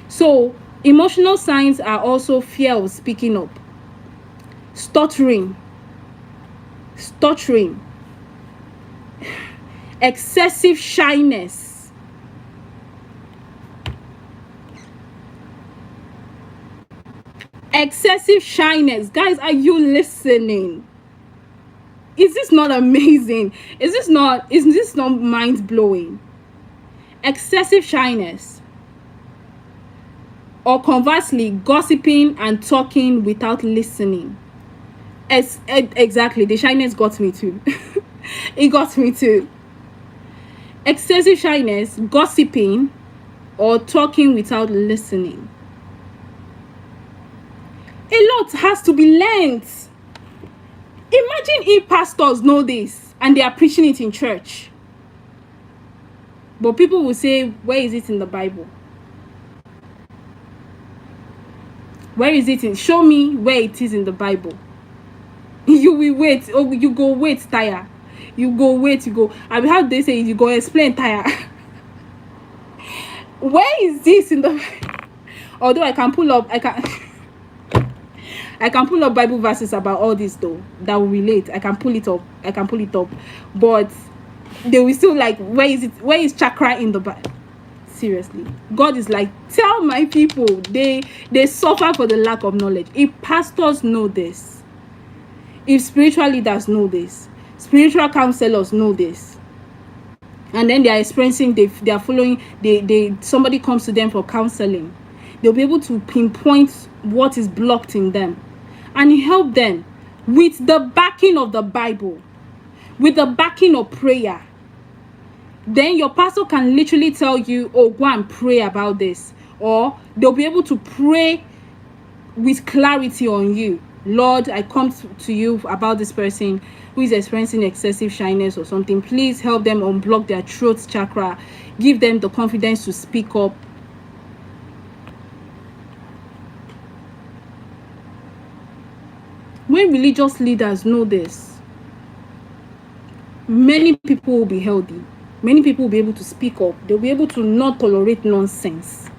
So emotional signs are also fear of speaking up, stuttering, excessive shyness, Guys, are you listening? Is this not amazing? Is this not mind-blowing? Excessive shyness, or conversely, gossiping and talking without listening. Exactly, the shyness got me too. It got me too. Excessive shyness, gossiping, or talking without listening. A lot has to be learned. Imagine if pastors know this and they are preaching it in church. But people will say, where is it in the Bible? Where is it show me where it is in the Bible. You will wait. Oh, you go wait, tire. You go wait, you go. I mean, how they say you go explain, tire. Where is this in the although I can pull up Bible verses about all this though that will relate. I can pull it up, but they will still like, where is chakra in the Bible? Seriously, God is like, tell my people, they suffer for the lack of knowledge. If pastors know this, if spiritual leaders know this, spiritual counselors know this, and then they are experiencing, they are following, somebody comes to them for counseling, they'll be able to pinpoint what is blocked in them and help them with the backing of the Bible, with the backing of prayer. Then your pastor can literally tell you, oh, go and pray about this, or they'll be able to pray with clarity on you. Lord, I come to you about this person who is experiencing excessive shyness or something. Please help them unblock their throat chakra. Give them the confidence to speak up. When religious leaders know this, many people will be healthy. Many people will be able to speak up. They'll be able to not tolerate nonsense.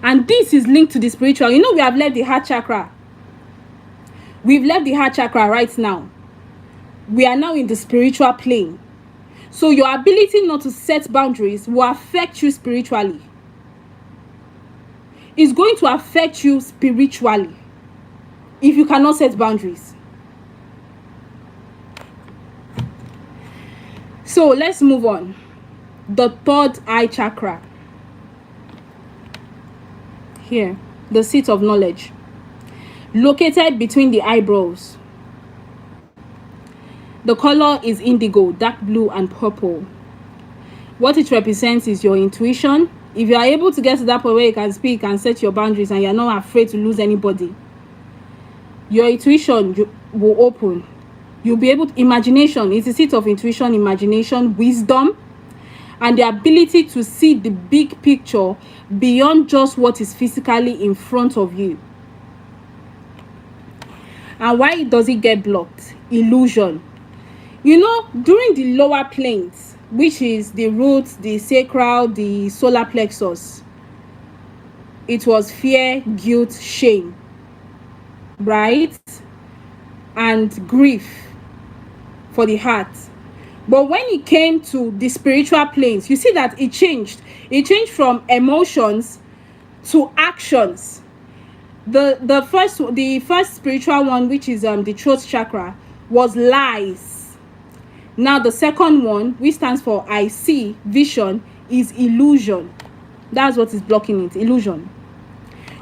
And this is linked to the spiritual. You know, we have left the heart chakra. We've left the heart chakra right now. We are now in the spiritual plane. So your ability not to set boundaries will affect you spiritually. is going to affect you spiritually if you cannot set boundaries. So let's move on. The third eye chakra. Here, the seat of knowledge, located between the eyebrows. The color is indigo, dark blue, and purple. What it represents is your intuition. If you are able to get to that point where you can speak and set your boundaries and you're not afraid to lose anybody, your intuition will open. You'll be able to, imagination is the seat of intuition, imagination, wisdom, and the ability to see the big picture beyond just what is physically in front of you. And why does it get blocked? Illusion. You know, during the lower planes, which is the root, the sacral, the solar plexus, it was fear, guilt, shame, right? And grief for the heart. But when it came to the spiritual planes, you see that it changed. It changed from emotions to actions. The first spiritual one, which is the throat chakra, was lies. Now the second one, which stands for I see, vision, is illusion. That's what is blocking it, illusion.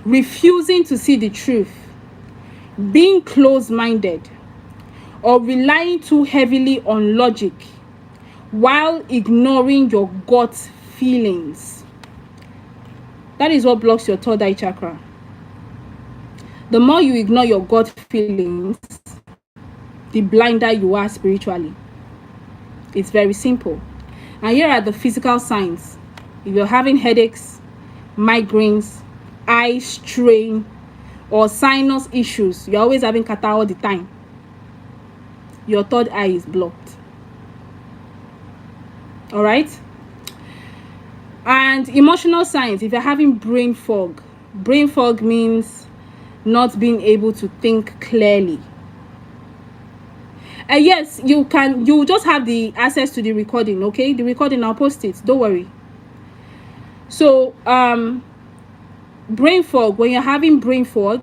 Refusing to see the truth, being closed-minded, or relying too heavily on logic while ignoring your gut feelings. That is what blocks your third eye chakra. The more you ignore your gut feelings, the blinder you are spiritually. It's very simple. And here are the physical signs. If you're having headaches, migraines, eye strain, or sinus issues, you're always having catarrh all the time, your third eye is blocked. All right? And emotional signs, if you're having brain fog means not being able to think clearly. And yes, you just have the access to the recording, okay? The recording, I'll post it, don't worry. So brain fog, when you're having brain fog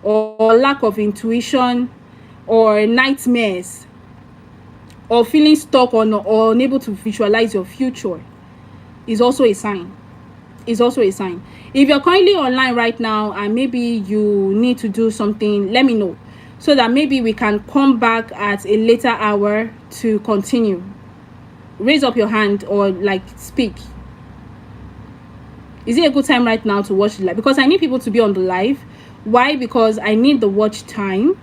or lack of intuition or nightmares or feeling stuck or unable to visualize your future, is also a sign. Is also a sign. If you're currently online right now and maybe you need to do something, let me know, so that maybe we can come back at a later hour to continue. Raise up your hand or like speak. Is it a good time right now to watch the live? Because I need people to be on the live. Why? Because I need the watch time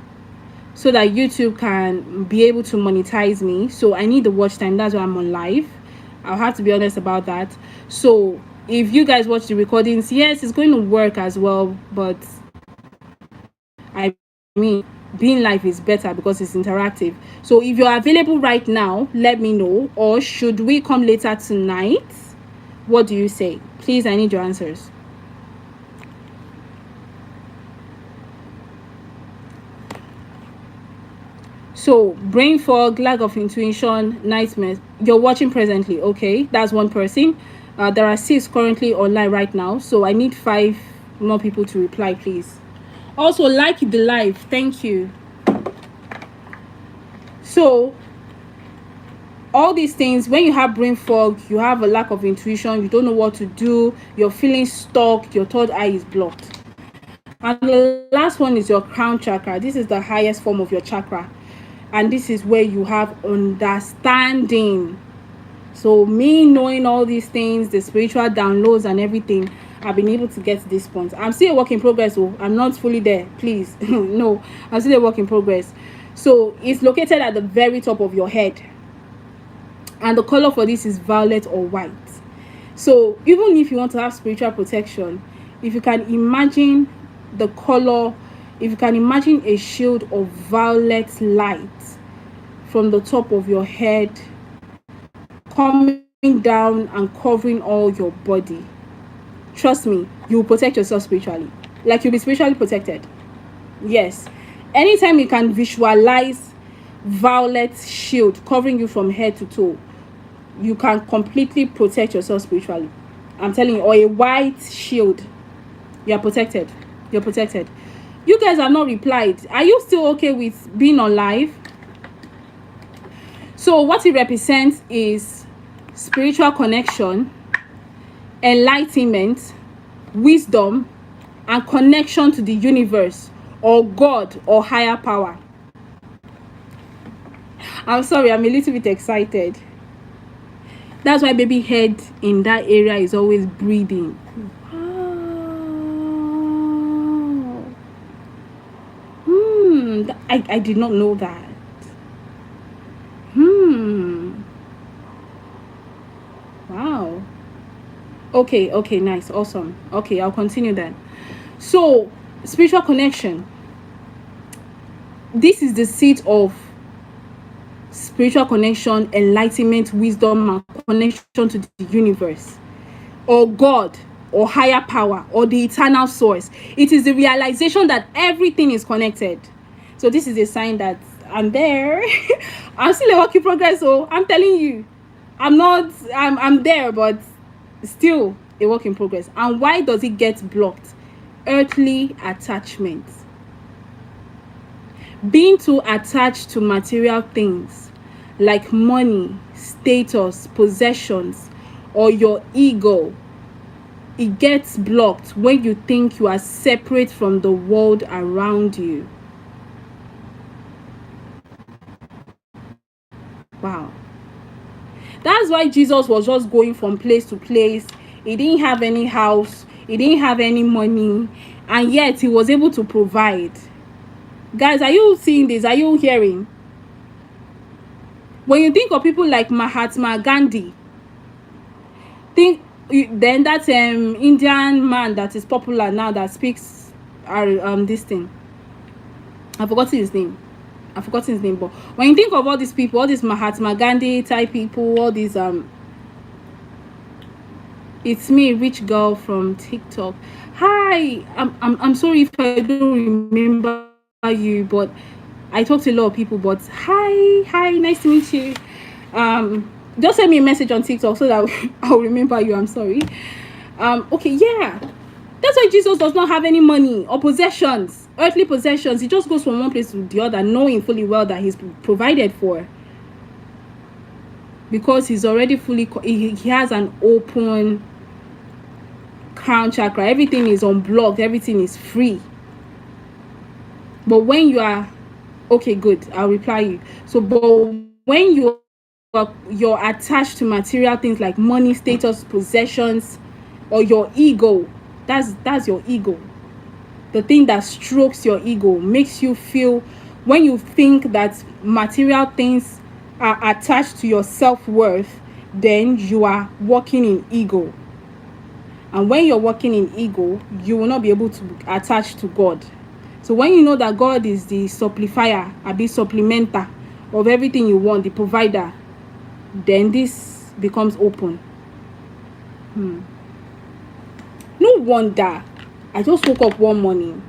so that YouTube can be able to monetize me. So I need the watch time. That's why I'm on live. I'll have to be honest about that. So if you guys watch the recordings, yes, it's going to work as well. But I mean, being live is better because it's interactive. So if you're available right now, let me know. Or should we come later tonight? What do you say? Please, I need your answers. So brain fog, lack of intuition, nightmares. You're watching presently, okay? That's one person. There are 6 currently online right now, so I need 5 more people to reply, please. Also, like the live. Thank you. So all these things, when you have brain fog, you have a lack of intuition, you don't know what to do, you're feeling stuck, your third eye is blocked. And the last one is your crown chakra. This is the highest form of your chakra, and this is where you have understanding. So me knowing all these things, the spiritual downloads and everything, I've been able to get to this point. I'm still a work in progress, so I'm not fully there, please. No, I'm still a work in progress. So it's located at the very top of your head, and the color for this is violet or white. So even if you want to have spiritual protection, if you can imagine the color, if you can imagine a shield of violet light from the top of your head coming down and covering all your body, trust me, you will protect yourself spiritually. Like, you'll be spiritually protected. Yes. Anytime you can visualize violet shield covering you from head to toe, you can completely protect yourself spiritually. I'm telling you, or a white shield, you're protected. You're protected. You guys have not replied. Are you still okay with being on live? So what it represents is spiritual connection, enlightenment, wisdom, and connection to the universe or God or higher power. I'm sorry, I'm a little bit excited. That's why baby head in that area is always breathing. I did not know that. Wow. Okay, nice, awesome. Okay, I'll continue then. So, spiritual connection. This is the seat of spiritual connection, enlightenment, wisdom, and connection to the universe, or God, or higher power, or the eternal source. It is the realization that everything is connected. So this is a sign that I'm there. I'm still a work in progress, so I'm telling you, I'm there, but still a work in progress. And why does it get blocked? Earthly attachment. Being too attached to material things like money, status, possessions, or your ego, it gets blocked when you think you are separate from the world around you. Wow. That's why Jesus was just going from place to place. He didn't have any house, he didn't have any money, and yet he was able to provide. Guys, are you seeing this? Are you hearing? When you think of people like Mahatma Gandhi, then that Indian man that is popular now that speaks this thing. I've forgotten his name. But when you think of all these people, all these Mahatma Gandhi type people, all these it's me, rich girl from TikTok. Hi, I'm sorry if I don't remember you, but I talk to a lot of people. But hi, nice to meet you. Just send me a message on TikTok so that I'll remember you. I'm sorry. Okay, yeah. That's why Jesus does not have any money or possessions, earthly possessions. He just goes from one place to the other, knowing fully well that he's provided for. Because he's already he has an open crown chakra. Everything is unblocked. Everything is free. But when you are, okay, good, I'll reply you. So, but when you're attached to material things like money, status, possessions, or your ego, that's your ego. The thing that strokes your ego, makes you feel, when you think that material things are attached to your self-worth, then you are walking in ego. And when you're walking in ego, you will not be able to attach to God. So when you know that God is the supplier, the supplementer of everything you want, the provider, then this becomes open. No wonder I just woke up one morning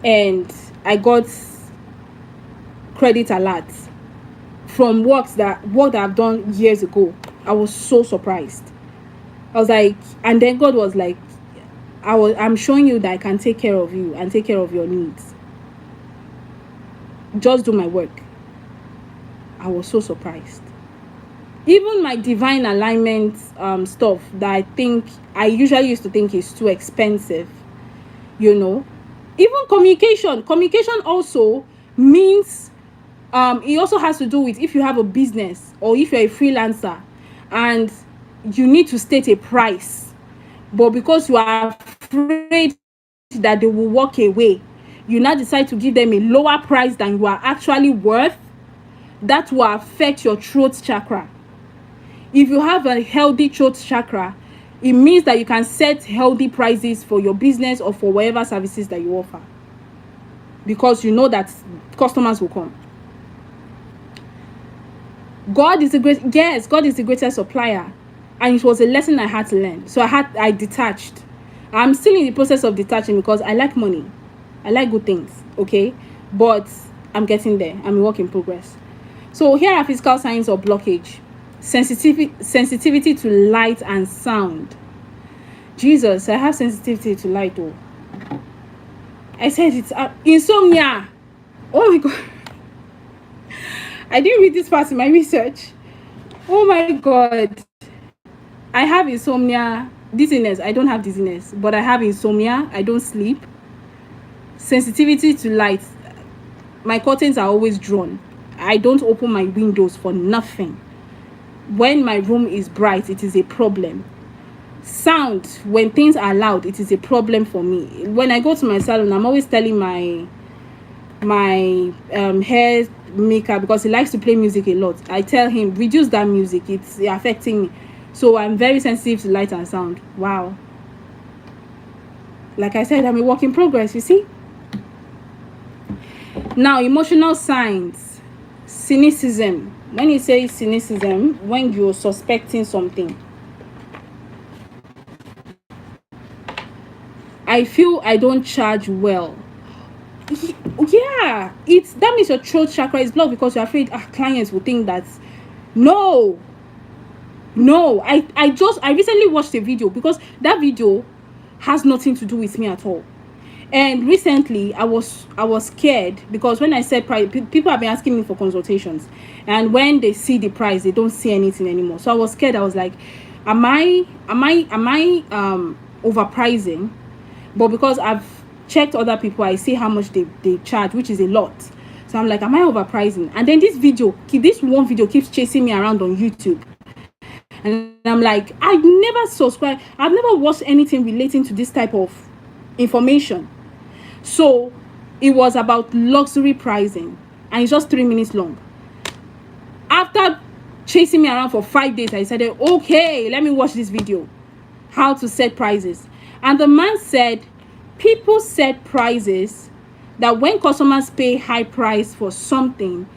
and I got credit alert from work that I've done years ago. I was so surprised. I was like, and then God was like, I'm showing you that I can take care of you and take care of your needs. Just do my work. I was so surprised. Even my divine alignment stuff that I usually used to think is too expensive, even communication also means it also has to do with if you have a business or if you're a freelancer and you need to state a price, but because you are afraid that they will walk away, you now decide to give them a lower price than you are actually worth. That will affect your throat chakra. If you have a healthy throat chakra, it means that you can set healthy prices for your business or for whatever services that you offer, because you know that customers will come. God is the greatest supplier, and it was a lesson I had to learn. So I detached. I'm still in the process of detaching because I like money, I like good things, okay, but I'm getting there. I'm a work in progress. So here are physical signs of blockage. sensitivity to light and sound. Jesus, I have sensitivity to light. Oh, I said it's insomnia. Oh my god. I didn't read this part in my research. Oh my god. I have insomnia. Dizziness. I don't have dizziness, but I have insomnia. I don't sleep. Sensitivity to light. My curtains are always drawn. I don't open my windows for nothing. When my room is bright, it is a problem. Sound, when things are loud, it is a problem for me. When I go to my salon, I'm always telling my hair maker, because he likes to play music a lot, I tell him, reduce that music, it's affecting me. So I'm very sensitive to light and sound. Wow. Like I said, I'm a work in progress, you see. Now, emotional signs. Cynicism. When you say cynicism, when you're suspecting something. I feel I don't charge well. Yeah, it's that means your throat chakra is blocked because you're afraid clients will think that. No, I recently watched a video, because that video has nothing to do with me at all. And recently I was scared, because when I said price, people have been asking me for consultations, and when they see the price, they don't see anything anymore. So I was scared. I was like, am I overpricing? But because I've checked other people, I see how much they charge, which is a lot. So I'm like, am I overpricing? And then this one video keeps chasing me around on YouTube. And I'm like, I've never subscribed. I've never watched anything relating to this type of information. So it was about luxury pricing, and it's just 3 minutes long. After chasing me around for 5 days, I decided, okay, let me watch this video, how to set prices. And the man said, people set prices that when customers pay high price for something,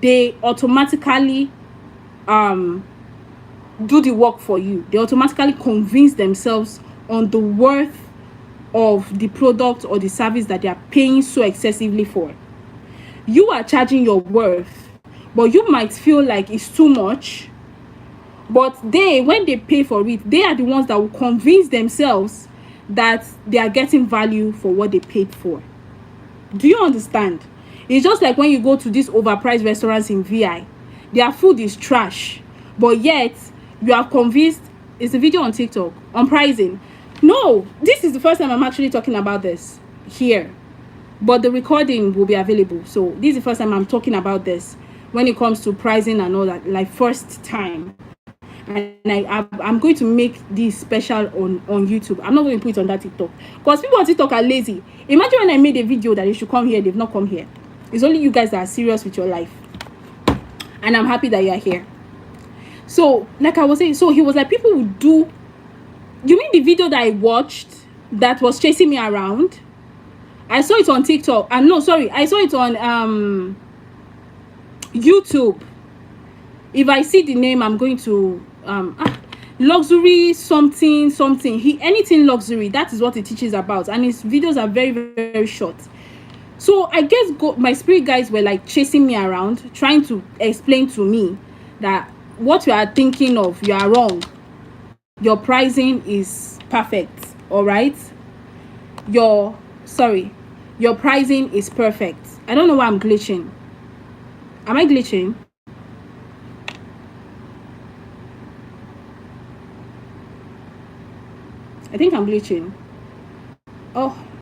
they automatically do the work for you. They automatically convince themselves on the worth of the product or the service that they are paying so excessively for. You are charging your worth, but you might feel like it's too much. But when they pay for it, they are the ones that will convince themselves that they are getting value for what they paid for. Do you understand? It's just like when you go to these overpriced restaurants in VI, their food is trash, but yet you are convinced. It's a video on TikTok on pricing. No, this is the first time I'm actually talking about this here, but the recording will be available. So this is the first time I'm talking about this when it comes to pricing and all that, like first time. And I'm going to make this special on YouTube. I'm not going to put it on that TikTok, because people on TikTok are lazy. Imagine when I made a video that they should come here, they've not come here. It's only you guys that are serious with your life, and I'm happy that you are here. So like I was saying, so he was like, people would do. You mean the video that I watched that was chasing me around? I saw it on TikTok. And no, sorry, I saw it on YouTube. If I see the name, I'm going to luxury something. Anything luxury, that is what he teaches about, and his videos are very, very short. So I guess my spirit guides were like chasing me around, trying to explain to me that what you are thinking of, you are wrong. Your pricing is perfect. All right, your pricing is perfect. I don't know why I'm glitching. Am I glitching? I think I'm glitching. Oh,